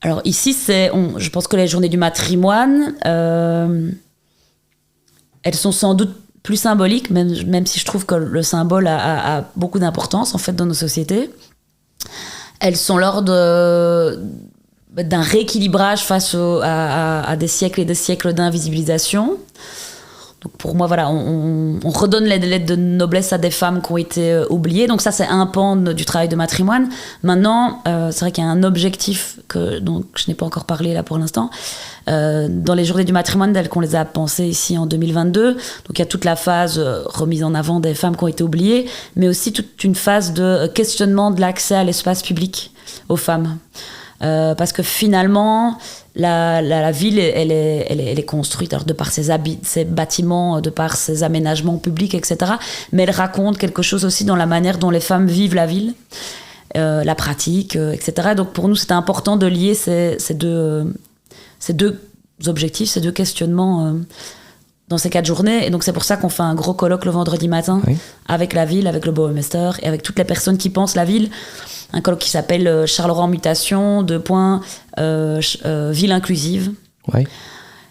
Alors ici, je pense que les journées du matrimoine, elles sont sans doute plus symboliques, même si je trouve que le symbole a beaucoup d'importance en fait dans nos sociétés. Elles sont lors d'un rééquilibrage face à des siècles et des siècles d'invisibilisation. Donc pour moi, on redonne les lettres de noblesse à des femmes qui ont été oubliées. Donc ça, c'est un pan du travail de matrimoine. Maintenant, c'est vrai qu'il y a un objectif dont je n'ai pas encore parlé là pour l'instant. Dans les journées du matrimoine, telles qu'on les a pensées ici en 2022. Donc il y a toute la phase remise en avant des femmes qui ont été oubliées, mais aussi toute une phase de questionnement de l'accès à l'espace public aux femmes. Parce que finalement, la ville, elle est construite de par ses bâtiments, de par ses aménagements publics, etc. Mais elle raconte quelque chose aussi dans la manière dont les femmes vivent la ville, la pratique, etc. Donc pour nous, c'était important de lier ces deux objectifs, ces deux questionnements dans ces 4 journées. Et donc c'est pour ça qu'on fait un gros colloque le vendredi matin, oui, avec la ville, avec le bourgmestre et avec toutes les personnes qui pensent la ville. Un colloque qui s'appelle Charleroi en mutation, ville inclusive. Ouais.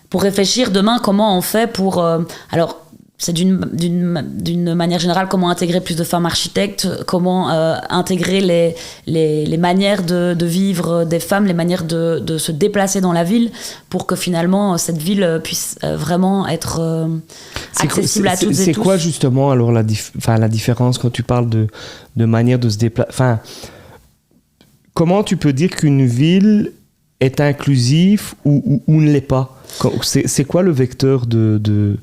Pour réfléchir demain comment on fait pour... alors, c'est d'une manière générale comment intégrer plus de femmes architectes, comment intégrer les manières de vivre des femmes, les manières de se déplacer dans la ville, pour que finalement cette ville puisse vraiment être accessible à toutes et tous. C'est quoi justement alors la différence quand tu parles de manière de se déplacer? Enfin, comment tu peux dire qu'une ville est inclusive ou ne l'est pas? C'est quoi le vecteur de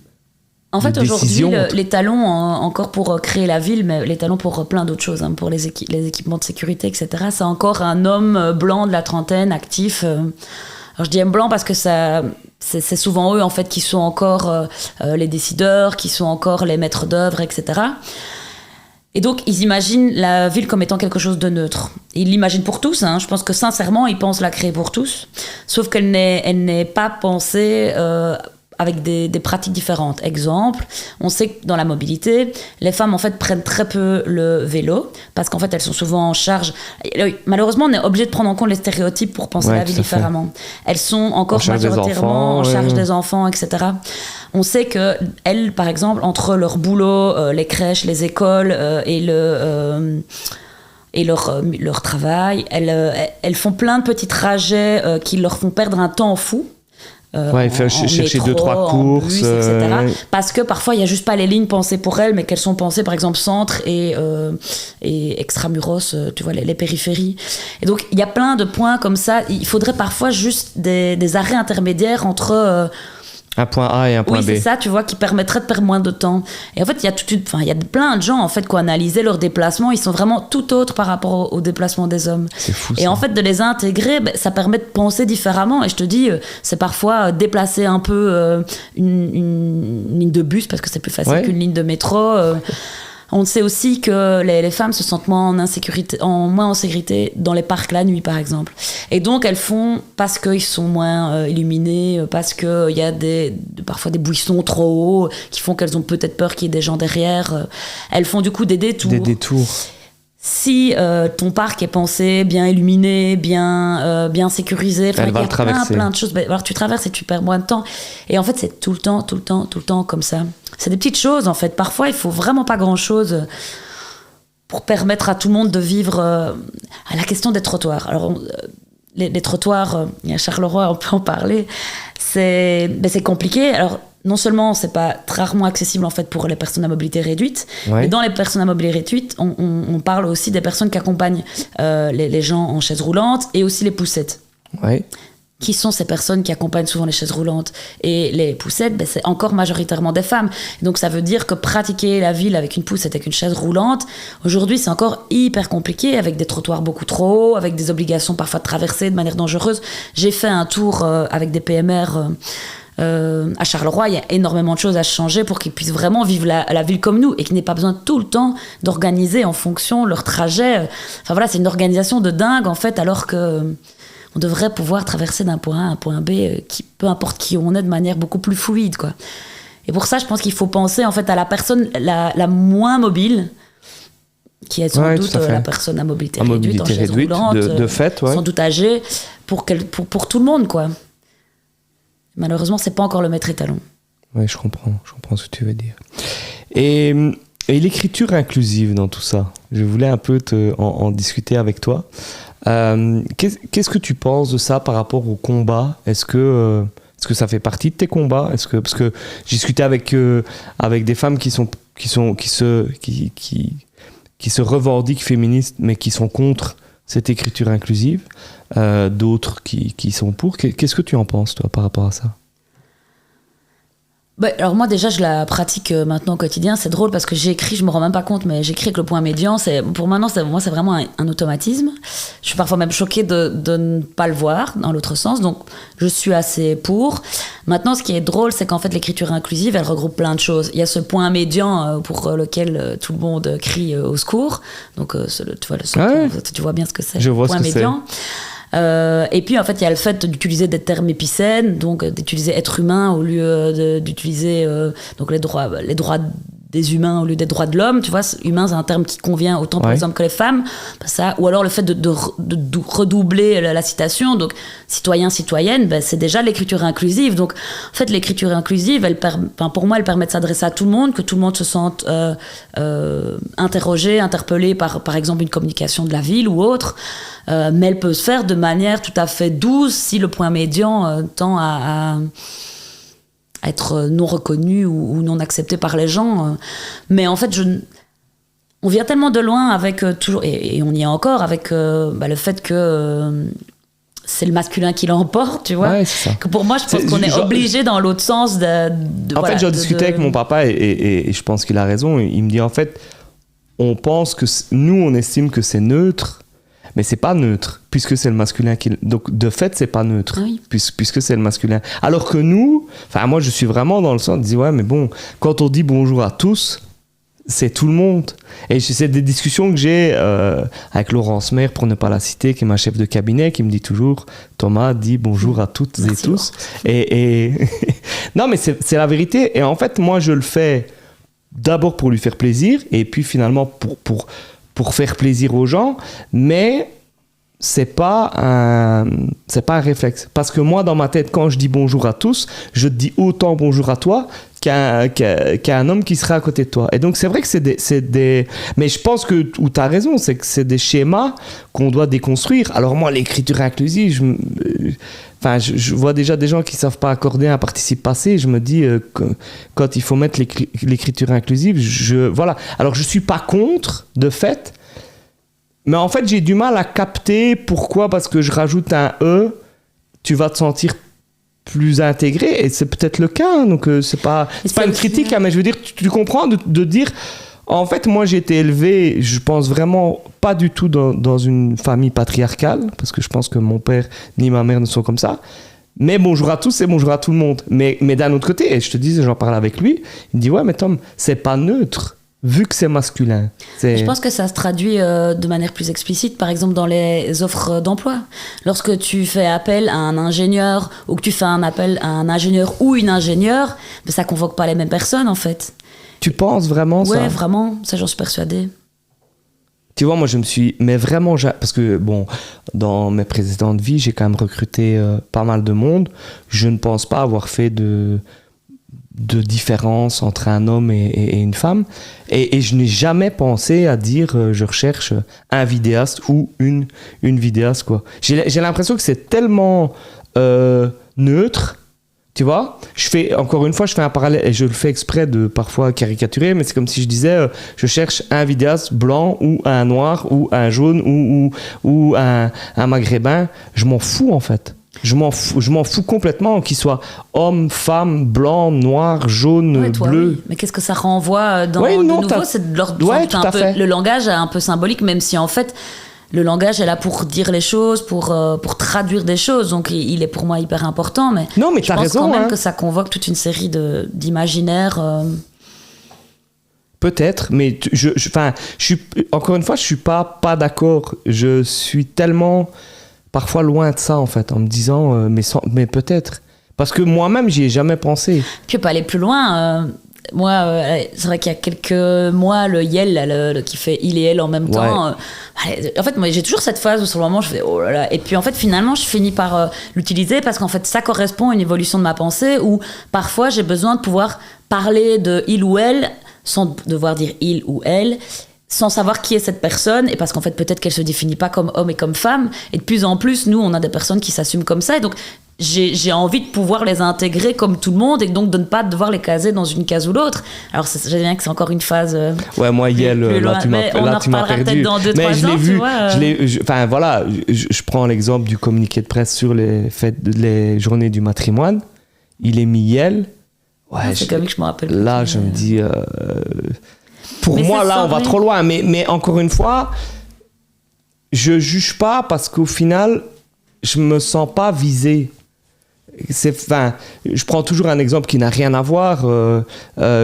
En fait, aujourd'hui, les talons, encore pour créer la ville, mais les talons pour plein d'autres choses, pour les équipements de sécurité, etc., c'est encore un homme blanc de la trentaine, actif. Alors, je dis homme blanc parce que c'est souvent eux, en fait, qui sont encore les décideurs, qui sont encore les maîtres d'œuvre, etc. Et donc, ils imaginent la ville comme étant quelque chose de neutre. Ils l'imaginent pour tous. Je pense que, sincèrement, ils pensent la créer pour tous. Sauf qu'elle n'est pas pensée avec des pratiques différentes. Exemple, on sait que dans la mobilité, les femmes en fait prennent très peu le vélo parce qu'en fait elles sont souvent en charge. Malheureusement, on est obligé de prendre en compte les stéréotypes pour penser la vie différemment. Elles sont encore majoritairement en charge des enfants, etc. On sait que elles, par exemple, entre leur boulot, les crèches, les écoles et leur travail, elles font plein de petits trajets qui leur font perdre un temps fou. Chercher métro, 2-3 courses, bus, etc. Parce que parfois il n'y a juste pas les lignes pensées pour elles, mais qu'elles sont pensées par exemple centre et extramuros, tu vois, les périphéries. Et donc il y a plein de points comme ça. Il faudrait parfois juste des arrêts intermédiaires entre un point A et un point B. Oui, c'est ça, tu vois, qui permettrait de perdre moins de temps. Et en fait, il y a plein de gens en fait qui ont analysé leurs déplacements. Ils sont vraiment tout autres par rapport aux déplacements des hommes. C'est fou. Et en fait, de les intégrer, ça permet de penser différemment. Et je te dis, c'est parfois déplacer un peu une ligne de bus parce que c'est plus facile qu'une ligne de métro. On sait aussi que les femmes se sentent moins en sécurité dans les parcs la nuit, par exemple. Et donc, elles font, parce qu'ils sont moins illuminés, parce qu'il y a parfois des buissons trop hauts qui font qu'elles ont peut-être peur qu'il y ait des gens derrière, elles font du coup des détours. Des détours. Si ton parc est pensé, bien illuminé, bien sécurisé, il y a plein de choses. Alors tu traverses et tu perds moins de temps. Et en fait, c'est tout le temps comme ça. C'est des petites choses, en fait. Parfois, il faut vraiment pas grand-chose pour permettre à tout le monde de vivre à la question des trottoirs. Alors, les trottoirs, il y a Charleroi, on peut en parler. C'est compliqué. Alors, non seulement c'est pas rarement accessible en fait pour les personnes à mobilité réduite, mais dans les personnes à mobilité réduite, on parle aussi des personnes qui accompagnent les gens en chaise roulante et aussi les poussettes. Ouais. Qui sont ces personnes qui accompagnent souvent les chaises roulantes et les poussettes, c'est encore majoritairement des femmes. Donc ça veut dire que pratiquer la ville avec une poussette, avec une chaise roulante, aujourd'hui c'est encore hyper compliqué, avec des trottoirs beaucoup trop hauts, avec des obligations parfois de traverser de manière dangereuse. J'ai fait un tour avec des PMR à Charleroi, il y a énormément de choses à changer pour qu'ils puissent vraiment vivre la ville comme nous et qu'ils n'aient pas besoin tout le temps d'organiser en fonction leur trajet. Enfin voilà, c'est une organisation de dingue en fait, alors que on devrait pouvoir traverser d'un point A à un point B, peu importe qui on est, de manière beaucoup plus fluide, quoi. Et pour ça, je pense qu'il faut penser en fait à la personne la moins mobile, qui est sans doute la personne à mobilité réduite, en chaise roulante, de fait, sans doute âgée, pour tout le monde, quoi. Malheureusement, c'est pas encore le maître étalon. Oui, je comprends ce que tu veux dire. Et l'écriture inclusive dans tout ça, je voulais un peu en discuter avec toi. Qu'est-ce que tu penses de ça par rapport au combat ? Est-ce que ça fait partie de tes combats ? Parce que j'ai discuté avec des femmes qui se revendiquent féministes, mais qui sont contre cette écriture inclusive, d'autres qui sont pour. Qu'est-ce que tu en penses, toi, par rapport à ça ? Alors moi déjà je la pratique maintenant au quotidien. C'est drôle parce que j'écris, je me rends même pas compte, mais j'écris avec le point médian. Pour maintenant c'est vraiment un automatisme. Je suis parfois même choquée de ne pas le voir dans l'autre sens, donc je suis assez pour. Maintenant ce qui est drôle, c'est qu'en fait l'écriture inclusive elle regroupe plein de choses. Il y a ce point médian pour lequel tout le monde crie au secours, donc tu vois tu vois bien ce que c'est. Je vois point ce que médian. Et puis en fait il y a le fait d'utiliser des termes épicènes, donc d'utiliser être humain au lieu d'utiliser donc les droits des humains au lieu des droits de l'homme, tu vois. Humain, c'est un terme qui convient autant par exemple que les femmes, ça. Ou alors le fait de redoubler la citation, donc citoyen, citoyenne, c'est déjà l'écriture inclusive. Donc en fait l'écriture inclusive pour moi elle permet de s'adresser à tout le monde, que tout le monde se sente interrogé, interpellé par exemple une communication de la ville ou autre. Mais elle peut se faire de manière tout à fait douce si le point médian tend à être non reconnu ou non accepté par les gens. Mais en fait, on vient tellement de loin avec toujours, et on y est encore, avec le fait que c'est le masculin qui l'emporte, tu vois. Ouais, c'est ça. Que pour moi, je pense qu'on est obligé dans l'autre sens j'en discutais avec mon papa et je pense qu'il a raison. Il me dit en fait, on pense que nous, on estime que c'est neutre. Mais c'est pas neutre, puisque c'est le masculin qui... Donc, de fait, c'est pas neutre, puisque c'est le masculin. Alors que nous, moi, je suis vraiment dans le sens de dire, ouais, mais bon, quand on dit bonjour à tous, c'est tout le monde. Et c'est des discussions que j'ai avec Laurence Maire, pour ne pas la citer, qui est ma chef de cabinet, qui me dit toujours, Thomas, dis bonjour à toutes et tous. Et Non, mais c'est la vérité. Et en fait, moi, je le fais d'abord pour lui faire plaisir, et puis finalement pour faire plaisir aux gens, mais c'est pas un réflexe. Parce que moi, dans ma tête, quand je dis bonjour à tous, je te dis autant bonjour à toi qu'un homme qui serait à côté de toi. Et donc, c'est vrai que c'est des... Mais je pense que, où tu as raison, c'est que c'est des schémas qu'on doit déconstruire. Alors moi, l'écriture inclusive, je vois déjà des gens qui ne savent pas accorder un participe passé. Je me dis, quand il faut mettre l'écriture inclusive, voilà. Alors, je ne suis pas contre, de fait, mais en fait, j'ai du mal à capter pourquoi, parce que je rajoute un « e », tu vas te sentir plus intégré, et c'est peut-être le cas, hein, donc c'est pas une critique, hein, mais je veux dire, tu comprends de dire, en fait, moi j'ai été élevé, je pense vraiment pas du tout dans une famille patriarcale, parce que je pense que mon père ni ma mère ne sont comme ça, mais bonjour à tous et bonjour à tout le monde. Mais d'un autre côté, et je te dis, j'en parle avec lui, il me dit, ouais, mais Tom, c'est pas neutre, vu que c'est masculin. Je pense que ça se traduit de manière plus explicite, par exemple dans les offres d'emploi. Lorsque tu fais appel à un ingénieur, ou que tu fais un appel à un ingénieur ou une ingénieure, ben ça convoque pas les mêmes personnes en fait. Tu penses vraiment ça? Ouais, vraiment, ça j'en suis persuadée. Tu vois, moi je me suis... Mais vraiment, parce que bon, dans mes précédentes vies, j'ai quand même recruté pas mal de monde. Je ne pense pas avoir fait de différence entre un homme et une femme, et je n'ai jamais pensé à dire je recherche un vidéaste ou une vidéaste, quoi. J'ai l'impression que c'est tellement neutre, tu vois. Encore une fois, je fais un parallèle, et je le fais exprès de parfois caricaturer, mais c'est comme si je disais je cherche un vidéaste blanc ou un noir ou un jaune ou un maghrébin. Je m'en fous en fait. Je m'en fous complètement, qu'il soit homme, femme, blanc, noir, jaune, ouais, toi, bleu. Oui. Mais qu'est-ce que ça renvoie dans ouais, de non, nouveau, c'est de l'ordre le langage est un peu symbolique, même si en fait le langage est là pour dire les choses, pour traduire des choses, donc il est pour moi hyper important. Mais non, mais je pense raison, quand même hein. que ça convoque toute une série d'imaginaires. Peut-être, mais encore une fois, je suis pas d'accord. Je suis tellement parfois loin de ça en fait, en me disant mais peut-être, parce que moi-même j'y ai jamais pensé. Puis pas aller plus loin. Moi, c'est vrai qu'il y a quelques mois, le Yel, qui fait il et elle en même temps. En fait, moi, j'ai toujours cette phase où sur le moment, je fais oh là là. Et puis en fait, finalement, je finis par l'utiliser parce qu'en fait, ça correspond à une évolution de ma pensée où parfois j'ai besoin de pouvoir parler de il ou elle sans devoir dire il ou elle, sans savoir qui est cette personne, et parce qu'en fait peut-être qu'elle se définit pas comme homme et comme femme, et de plus en plus nous on a des personnes qui s'assument comme ça, et donc j'ai envie de pouvoir les intégrer comme tout le monde, et donc de ne pas devoir les caser dans une case ou l'autre. Alors je sais bien que c'est encore une phase ouais, moi Yel, là tu m'as perdu, dans 2-3 mais je l'ai ans, vu, tu vois, enfin voilà, je prends l'exemple du communiqué de presse sur les journées du matrimoine, il est mis Yel, ouais, c'est comme que je me rappelle là je me dis pour moi, là, on va trop loin. Mais encore une fois, je juge pas parce qu'au final, je me sens pas visé. Je prends toujours un exemple qui n'a rien à voir.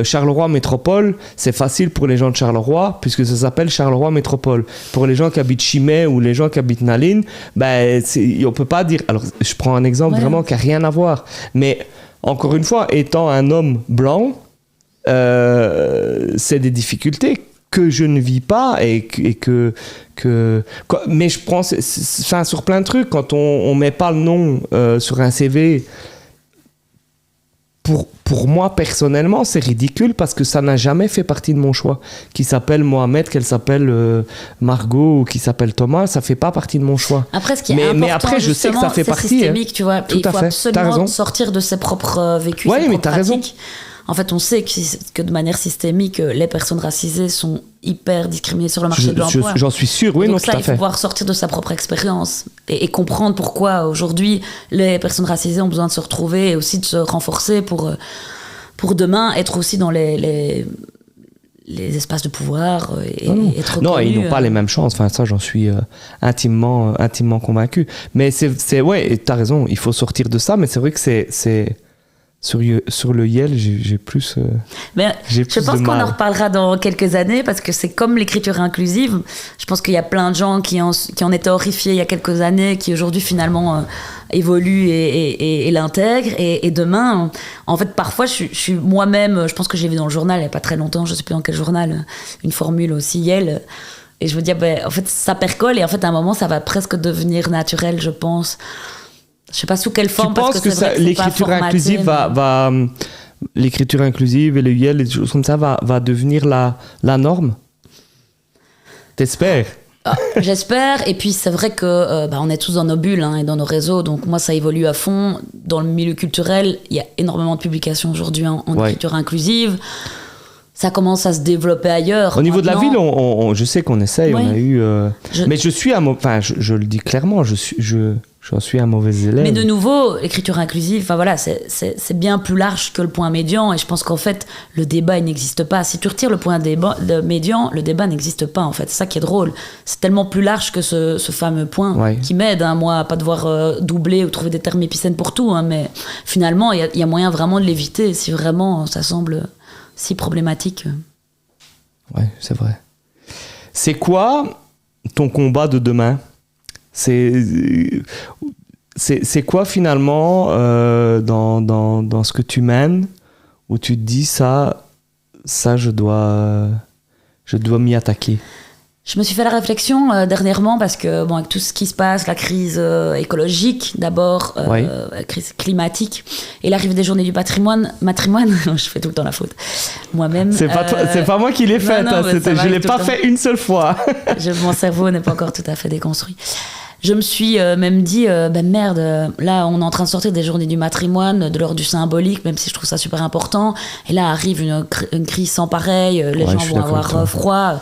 Charleroi Métropole, c'est facile pour les gens de Charleroi puisque ça s'appelle Charleroi Métropole. Pour les gens qui habitent Chimay ou les gens qui habitent Naline, on peut pas dire... Alors, je prends un exemple vraiment qui n'a rien à voir. Mais encore une fois, étant un homme blanc, c'est des difficultés que je ne vis pas mais je prends sur plein de trucs, quand on met pas le nom sur un CV, pour moi personnellement c'est ridicule parce que ça n'a jamais fait partie de mon choix. Qui s'appelle Mohamed, qu'elle s'appelle Margot ou qui s'appelle Thomas, ça fait pas partie de mon choix. Après ce qui est important, mais après je sais que ça fait partie systémique, tu vois. Il faut absolument sortir de ses propres vécus, ses propres pratiques. En fait, on sait que de manière systémique, les personnes racisées sont hyper discriminées sur le marché de l'emploi. J'en suis sûr, oui, donc non, ça, tout à fait. Il faut pouvoir sortir de sa propre expérience et comprendre pourquoi aujourd'hui les personnes racisées ont besoin de se retrouver et aussi de se renforcer pour demain être aussi dans les espaces de pouvoir et être reconnus. Non, ils n'ont pas les mêmes chances. Enfin, ça, j'en suis intimement convaincu. Mais ouais, t'as raison, il faut sortir de ça. Mais c'est vrai que Sur le YEL, j'ai plus. Mais j'ai je plus pense de qu'on mal. en reparlera dans quelques années parce que c'est comme l'écriture inclusive. Je pense qu'il y a plein de gens qui en étaient horrifiés il y a quelques années, qui aujourd'hui finalement évoluent et l'intègrent. Et demain, en fait, parfois, je suis moi-même, je pense que j'ai vu dans le journal il n'y a pas très longtemps, je ne sais plus dans quel journal, une formule aussi YEL. Et je me dis, en fait, ça percole et en fait, à un moment, ça va presque devenir naturel, je pense. Je sais pas sous quelle forme. Tu penses que l'écriture inclusive l'écriture inclusive et le YEL et des choses comme ça va devenir la norme? T'espères? J'espère. Et puis c'est vrai que on est tous dans nos bulles et dans nos réseaux. Donc moi, ça évolue à fond. Dans le milieu culturel, il y a énormément de publications aujourd'hui en écriture inclusive. Ça commence à se développer ailleurs. Au niveau de la ville, je sais qu'on essaye, on a eu... Mais je suis je le dis clairement, je suis un mauvais élève. Mais de nouveau, l'écriture inclusive, c'est bien plus large que le point médian. Et je pense qu'en fait, le débat, il n'existe pas. Si tu retires le point médian, le débat n'existe pas, en fait. C'est ça qui est drôle. C'est tellement plus large que ce fameux point qui m'aide, moi, à pas devoir doubler ou trouver des termes épicènes pour tout. Mais finalement, il y a moyen vraiment de l'éviter si vraiment ça semble si problématique. Ouais, c'est vrai. C'est quoi ton combat de demain ? C'est quoi finalement dans ce que tu mènes où tu te dis ça je dois m'y attaquer? Je me suis fait la réflexion dernièrement parce que avec tout ce qui se passe, la crise écologique d'abord, la crise climatique et l'arrivée des journées du matrimoine, je fais tout le temps la faute moi-même. C'est pas moi qui l'ai faite, je l'ai pas fait une seule fois. Mon cerveau n'est pas encore tout à fait déconstruit. Je me suis même dit, merde, là on est en train de sortir des journées du matrimoine, de l'ordre du symbolique, même si je trouve ça super important. Et là arrive une crise sans pareil, les gens vont avoir froid.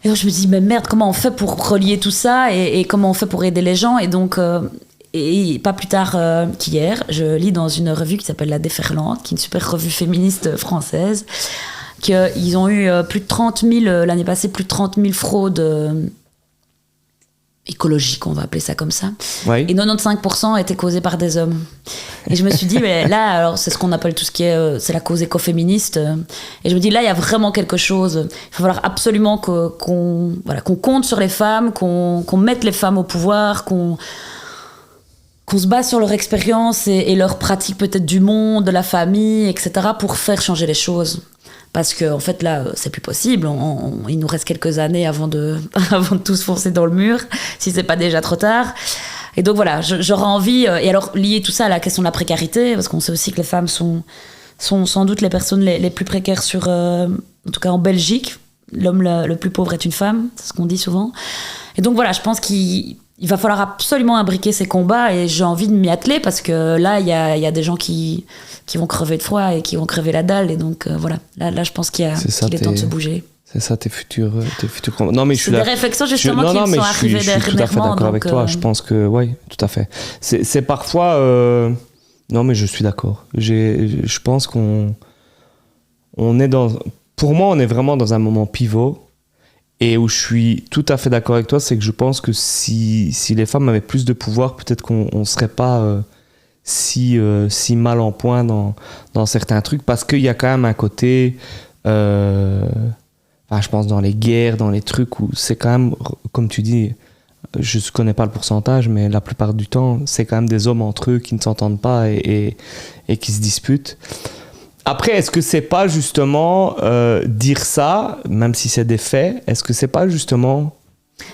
Et donc je me dis, mais merde, comment on fait pour relier tout ça et comment on fait pour aider les gens? Et donc, et pas plus tard qu'hier, je lis dans une revue qui s'appelle La Déferlante, qui est une super revue féministe française, qu'ils ont eu plus de 30 000, l'année passée, plus de 30 000 fraudes écologiques, on va appeler ça comme ça. Ouais. Et 95% étaient causés par des hommes. Et je me suis dit, mais là, alors, c'est ce qu'on appelle tout ce qui est... c'est la cause écoféministe. Et je me dis, là, il y a vraiment quelque chose. Il va falloir absolument qu'on compte sur les femmes, qu'on mette les femmes au pouvoir, qu'on se base sur leur expérience et leur pratique peut-être du monde, de la famille, etc., pour faire changer les choses. Parce que en fait là c'est plus possible, il nous reste quelques années avant de tous foncer dans le mur, si c'est pas déjà trop tard. Et donc voilà, j'aurais envie, et alors lier tout ça à la question de la précarité, parce qu'on sait aussi que les femmes sont sans doute les personnes les plus précaires en tout cas en Belgique. L'homme le plus pauvre est une femme, c'est ce qu'on dit souvent. Et donc voilà, je pense qu'il va falloir absolument imbriquer ces combats et j'ai envie de m'y atteler parce que là, il y a des gens qui vont crever de froid et qui vont crever la dalle. Et donc, voilà. Là, je pense qu'il est temps de se bouger. C'est ça, tes futurs combats. Non, mais je suis des réflexions, justement, qui me sont arrivées dernièrement. Je suis tout à fait d'accord avec toi. Je pense que, oui, tout à fait. C'est parfois... Non, mais je suis d'accord. Je pense qu'on est dans... Pour moi, on est vraiment dans un moment pivot. Et où je suis tout à fait d'accord avec toi, c'est que je pense que si les femmes avaient plus de pouvoir, peut-être qu'on ne serait pas si mal en point dans certains trucs, parce qu'il y a quand même un côté, je pense dans les guerres, dans les trucs où c'est quand même, comme tu dis, je ne connais pas le pourcentage, mais la plupart du temps, c'est quand même des hommes entre eux qui ne s'entendent pas et qui se disputent. Après, est-ce que c'est pas justement dire ça, même si c'est des faits, est-ce que c'est pas justement...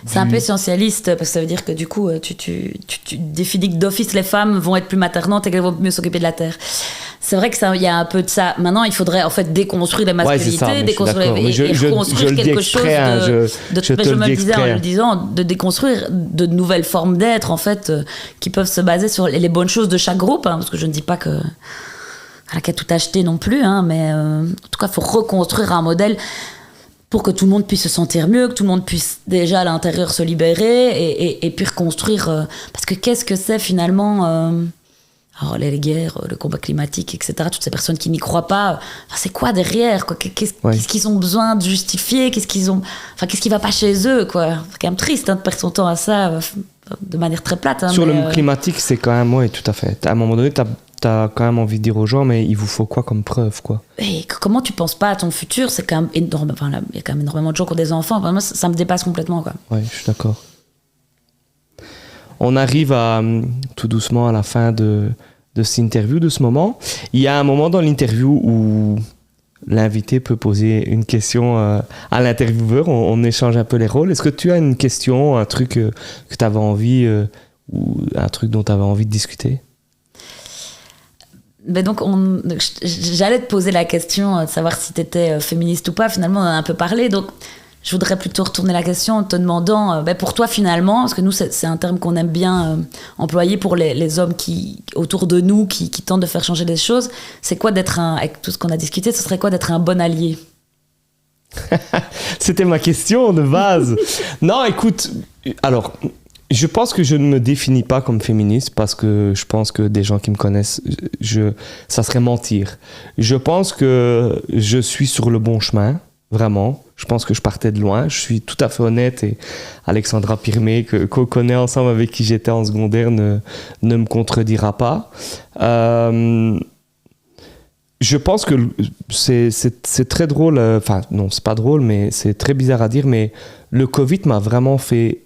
C'est un peu essentialiste, parce que ça veut dire que du coup, tu définis que d'office les femmes vont être plus maternantes et qu'elles vont mieux s'occuper de la terre. C'est vrai qu'il y a un peu de ça. Maintenant, il faudrait en fait déconstruire les masculinités, déconstruire et reconstruire quelque chose je me le disais en le disant, de déconstruire de nouvelles formes d'être, en fait, qui peuvent se baser sur les bonnes choses de chaque groupe, parce que je ne dis pas que... qu'à tout acheter non plus, mais en tout cas, il faut reconstruire un modèle pour que tout le monde puisse se sentir mieux, que tout le monde puisse déjà à l'intérieur se libérer et puis reconstruire. Parce que qu'est-ce que c'est finalement alors les guerres, le combat climatique, etc., toutes ces personnes qui n'y croient pas, c'est quoi derrière, quoi? Qu'est-ce qu'ils ont besoin de justifier, qu'est-ce qui va pas chez eux, quoi? C'est quand même triste de perdre son temps à ça de manière très plate. Sur le climatique, c'est quand même, oui, tout à fait. À un moment donné, t'as t'as quand même envie de dire aux gens, mais il vous faut quoi comme preuve, quoi? Et comment tu penses pas à ton futur? C'est quand même énorme. Enfin, là, il y a quand même énormément de gens qui ont des enfants. Enfin, moi, ça me dépasse complètement, quoi. Ouais, je suis d'accord. On arrive tout doucement à la fin de cette interview, de ce moment. Il y a un moment dans l'interview où l'invité peut poser une question à l'intervieweur. On échange un peu les rôles. Est-ce que tu as une question, un truc que tu avais envie, ou un truc dont tu avais envie de discuter? Ben donc, j'allais te poser la question de savoir si tu étais féministe ou pas. Finalement, on en a un peu parlé. Donc, je voudrais plutôt retourner la question en te demandant, pour toi finalement, parce que nous, c'est un terme qu'on aime bien employer pour les hommes autour de nous qui tentent de faire changer les choses. C'est quoi avec tout ce qu'on a discuté, ce serait quoi d'être un bon allié? C'était ma question de base. Non, écoute, alors, je pense que je ne me définis pas comme féministe parce que je pense que des gens qui me connaissent, ça serait mentir. Je pense que je suis sur le bon chemin, vraiment. Je pense que je partais de loin. Je suis tout à fait honnête et Alexandra Pirmé, qu'on connaît ensemble, avec qui j'étais en secondaire, ne me contredira pas. Je pense que c'est très drôle. Enfin, non, c'est pas drôle, mais c'est très bizarre à dire. Mais le Covid m'a vraiment fait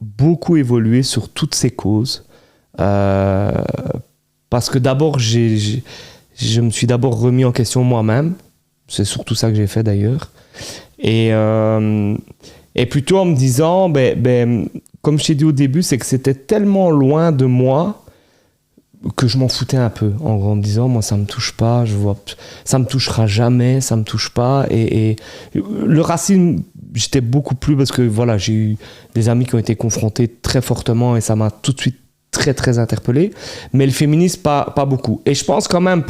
beaucoup évoluer sur toutes ces causes. Parce que d'abord, je me suis d'abord remis en question moi-même. C'est surtout ça que j'ai fait d'ailleurs. Et plutôt en me disant, comme je t'ai dit au début, c'est que c'était tellement loin de moi que je m'en foutais un peu, en me disant, moi ça me touche pas, ça me touchera jamais, ça me touche pas. Et le racisme, j'étais beaucoup plus, parce que voilà, j'ai eu des amis qui ont été confrontés très fortement et ça m'a tout de suite très très interpellé. Mais le féminisme, pas beaucoup. Et je pense quand même,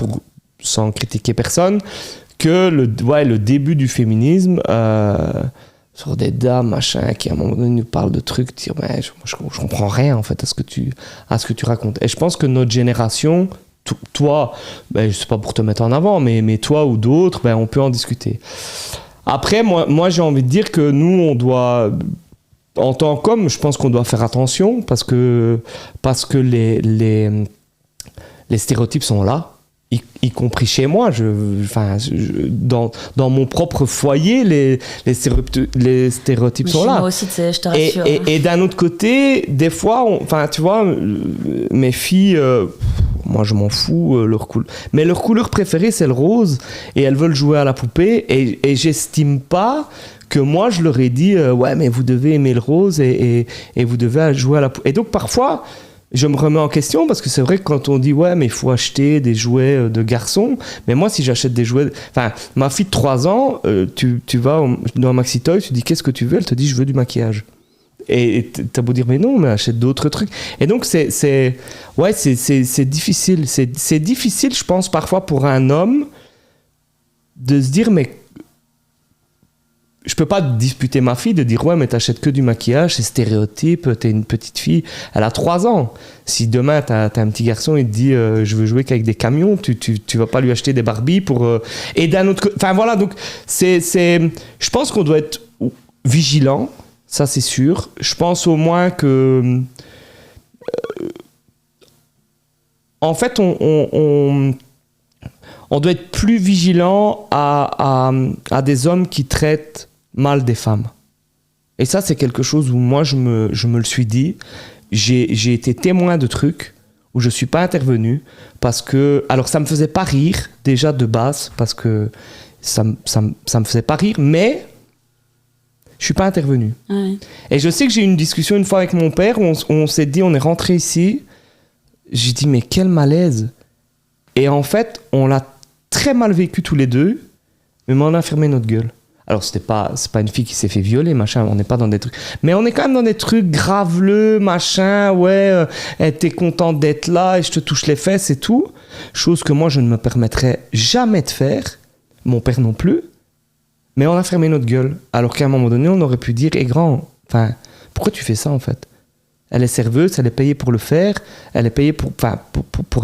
sans critiquer personne, que le début du féminisme, sur des dames, machin, qui à un moment donné nous parlent de trucs, dire, je comprends rien en fait à ce que tu racontes. Et je pense que notre génération, toi, je sais pas pour te mettre en avant, mais toi ou d'autres, on peut en discuter. Après, moi j'ai envie de dire que nous, on doit, en tant qu'hommes, je pense qu'on doit faire attention parce que les stéréotypes sont là. Y compris chez moi, dans mon propre foyer, les stéréotypes sont là. Moi aussi, je te rassure. Et d'un autre côté, des fois, tu vois, mes filles, moi je m'en fous, mais leur couleur préférée c'est le rose, et elles veulent jouer à la poupée, et j'estime pas que moi je leur ai dit, ouais mais vous devez aimer le rose, et vous devez jouer à la poupée. Et donc parfois, je me remets en question parce que c'est vrai que quand on dit ouais mais il faut acheter des jouets de garçons, mais moi si j'achète des jouets, enfin ma fille de 3 ans, tu vas dans Maxi Toys, tu dis qu'est-ce que tu veux, elle te dit je veux du maquillage, et t'as beau dire mais non, mais achète d'autres trucs. Et donc c'est difficile, c'est difficile je pense parfois pour un homme de se dire mais je peux pas disputer ma fille de dire ouais mais t'achètes que du maquillage, c'est stéréotype, t'es une petite fille, elle a 3 ans. Si demain t'as un petit garçon, il te dit je veux jouer qu'avec des camions, tu vas pas lui acheter des Barbie pour et d'un autre côté, enfin voilà, donc je pense qu'on doit être vigilant, ça c'est sûr. Je pense au moins que en fait on doit être plus vigilant à des hommes qui traitent mal des femmes. Et ça, c'est quelque chose où moi, je me le suis dit. J'ai été témoin de trucs où je ne suis pas intervenu parce que... Alors, ça ne me faisait pas rire, déjà de base, parce que ça me faisait pas rire, mais je ne suis pas intervenu. Ouais. Et je sais que j'ai eu une discussion une fois avec mon père où on s'est dit, on est rentré ici. J'ai dit, mais quel malaise. Et en fait, on l'a très mal vécu tous les deux, mais on a fermé notre gueule. Alors, c'est pas une fille qui s'est fait violer, machin, on n'est pas dans des trucs... Mais on est quand même dans des trucs graveleux, machin, ouais, t'es contente d'être là et je te touche les fesses et tout. Chose que moi, je ne me permettrais jamais de faire, mon père non plus. Mais on a fermé notre gueule. Alors qu'à un moment donné, on aurait pu dire, grand, pourquoi tu fais ça, en fait ? Elle est serveuse, elle est payée pour le faire, elle est payée pour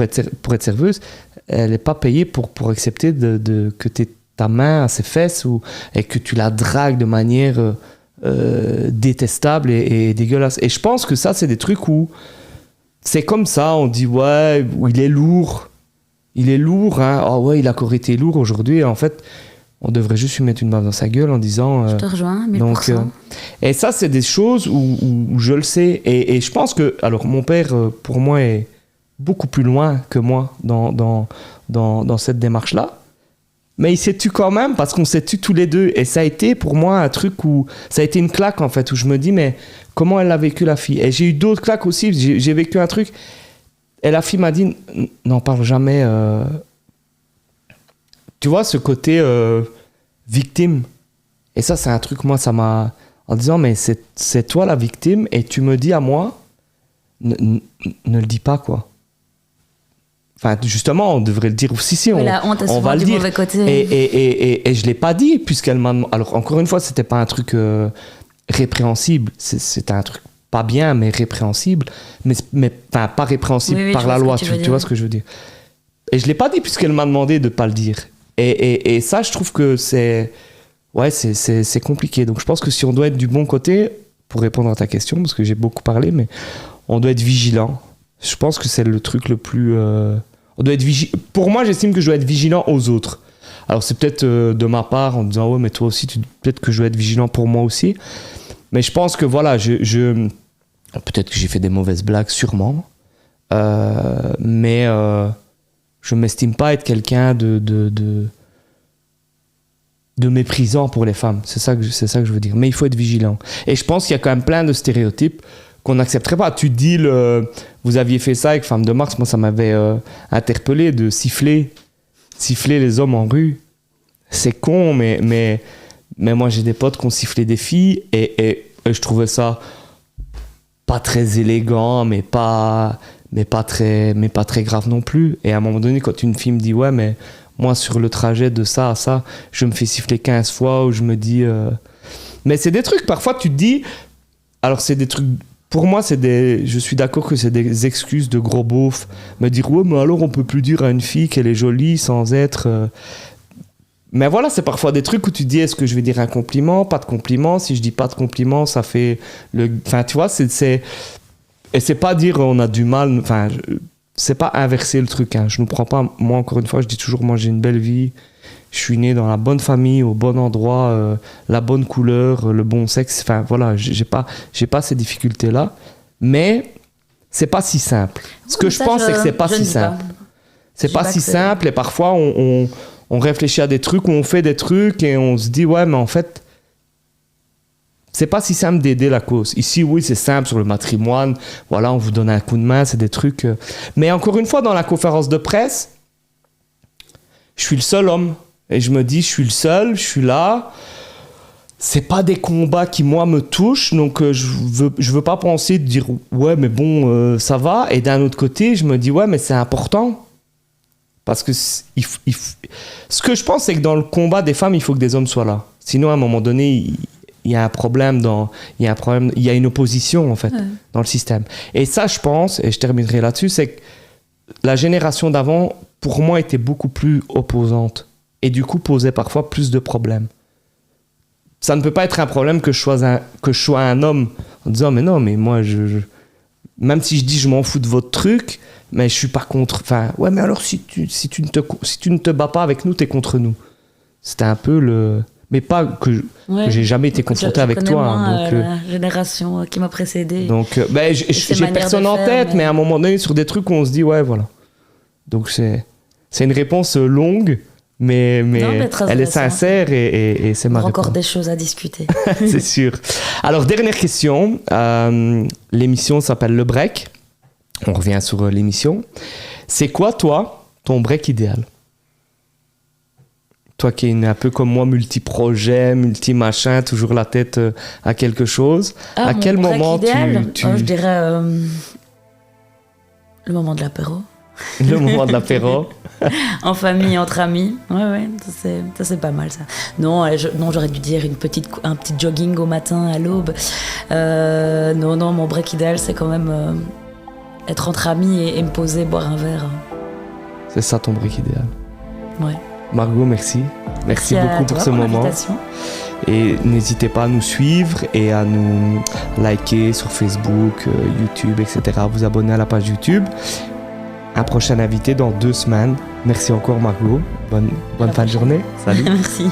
être serveuse, elle n'est pas payée pour accepter que tu aies ta main à ses fesses et que tu la dragues de manière détestable et dégueulasse. Et je pense que ça, c'est des trucs où c'est comme ça, on dit ouais, il est lourd, il est lourd, hein. Oh ouais, il a encore été lourd aujourd'hui. Et en fait, on devrait juste lui mettre une baffe dans sa gueule en disant... je te rejoins, 1000%. Donc, et ça, c'est des choses où je le sais. Et je pense que... Alors, mon père, pour moi, est beaucoup plus loin que moi dans cette démarche-là. Mais il s'est tu quand même, parce qu'on s'est tu tous les deux. Et ça a été, pour moi, un truc où... Ça a été une claque, en fait, où je me dis, mais comment elle a vécu, la fille? Et j'ai eu d'autres claques aussi. J'ai vécu un truc... Et la fille m'a dit, n'en parle jamais... Tu vois, ce côté victime. Et ça, c'est un truc, moi, ça m'a... En disant, mais c'est toi la victime, et tu me dis à moi, ne le dis pas, quoi. Enfin, justement, on devrait le dire aussi, si oui, la honte, on va le du dire. Mauvais côté. Et je ne l'ai pas dit, puisqu'elle m'a... Alors, encore une fois, ce n'était pas un truc répréhensible. C'était un truc pas bien, mais répréhensible. Mais enfin, pas répréhensible par la loi, tu vois ce que je veux dire. Et je ne l'ai pas dit, puisqu'elle m'a demandé de ne pas le dire. Et ça, je trouve que c'est compliqué. Donc, je pense que si on doit être du bon côté, pour répondre à ta question, parce que j'ai beaucoup parlé, mais on doit être vigilant. Je pense que c'est le truc le plus... on doit être Pour moi, j'estime que je dois être vigilant aux autres. Alors, c'est peut-être de ma part, en disant, ouais, mais toi aussi, peut-être que je dois être vigilant pour moi aussi. Mais je pense que, voilà, peut-être que j'ai fait des mauvaises blagues, sûrement. Mais je ne m'estime pas être quelqu'un de méprisant pour les femmes. C'est ça que je veux dire. Mais il faut être vigilant. Et je pense qu'il y a quand même plein de stéréotypes qu'on n'accepterait pas. Tu dis, vous aviez fait ça avec Femme de Mars, moi ça m'avait interpellé de siffler les hommes en rue. C'est con, mais moi j'ai des potes qui ont sifflé des filles et je trouvais ça pas très élégant, mais pas très grave non plus. Et à un moment donné, quand une fille me dit, ouais, mais moi sur le trajet de ça à ça, je me fais siffler 15 fois, ou je me dis... Mais c'est des trucs, parfois tu te dis... Alors c'est des trucs... Pour moi, je suis d'accord que c'est des excuses de gros beaufs. Me dire, ouais, mais alors on peut plus dire à une fille qu'elle est jolie sans être... Mais voilà, c'est parfois des trucs où tu dis, est-ce que je vais dire un compliment, pas de compliment? Si je dis pas de compliment, ça fait... Enfin, tu vois, Et c'est pas dire on a du mal... Enfin, c'est pas inverser le truc. Hein. Je ne prends pas... Moi, encore une fois, je dis toujours, moi, j'ai une belle vie. Je suis né dans la bonne famille, au bon endroit, la bonne couleur, le bon sexe. Enfin, voilà, j'ai pas ces difficultés-là. Mais c'est pas si simple. Ce que je pense, c'est que c'est pas si simple. C'est pas si simple. Et parfois, on réfléchit à des trucs, ou on fait des trucs, et on se dit, ouais, mais en fait, c'est pas si simple d'aider la cause. Ici, oui, c'est simple sur le matrimoine. Voilà, on vous donne un coup de main, c'est des trucs... Mais encore une fois, dans la conférence de presse, je suis le seul homme. Et je me dis, je suis le seul, je suis là. C'est pas des combats qui, moi, me touchent. Donc, je veux pas penser de dire, ouais, mais bon, ça va. Et d'un autre côté, je me dis, ouais, mais c'est important. Parce que ce que je pense, c'est que dans le combat des femmes, il faut que des hommes soient là. Sinon, à un moment donné, il y a un problème, il y a une opposition, en fait, dans le système. Et ça, je pense, et je terminerai là-dessus, c'est que la génération d'avant, pour moi, était beaucoup plus opposante. Et du coup, posait parfois plus de problèmes. Ça ne peut pas être un problème que je sois un homme, en disant, mais non, mais moi, même si je dis je m'en fous de votre truc, mais je suis pas contre... Enfin, ouais, mais alors si tu ne te bats pas avec nous, t'es contre nous. C'était un peu le... Mais pas que j'ai jamais été confronté avec toi. Moins, donc, la génération qui m'a précédé. Donc, j'ai personne en tête, mais à un moment donné, sur des trucs où on se dit, ouais, voilà. Donc, c'est une réponse longue, mais elle est sincère et c'est ma réponse. Encore des choses à discuter. C'est sûr. Alors, dernière question. L'émission s'appelle Le Break. On revient sur l'émission. C'est quoi, toi, ton break idéal? Toi qui es un peu comme moi, multi-projet, multi-machin, toujours la tête à quelque chose. À quel moment je dirais le moment de l'apéro. Le moment de l'apéro. En famille, entre amis. Ouais, ça c'est pas mal ça. Non, j'aurais dû dire un petit jogging au matin, à l'aube. Non, mon break idéal, c'est quand même être entre amis et me poser, boire un verre. C'est ça ton break idéal. Ouais. Margot, merci. Merci beaucoup pour ce moment. Et n'hésitez pas à nous suivre et à nous liker sur Facebook, YouTube, etc. Vous abonner à la page YouTube. un prochain invité dans 2 semaines. Merci encore Margot. Bonne fin de journée. Salut. Merci.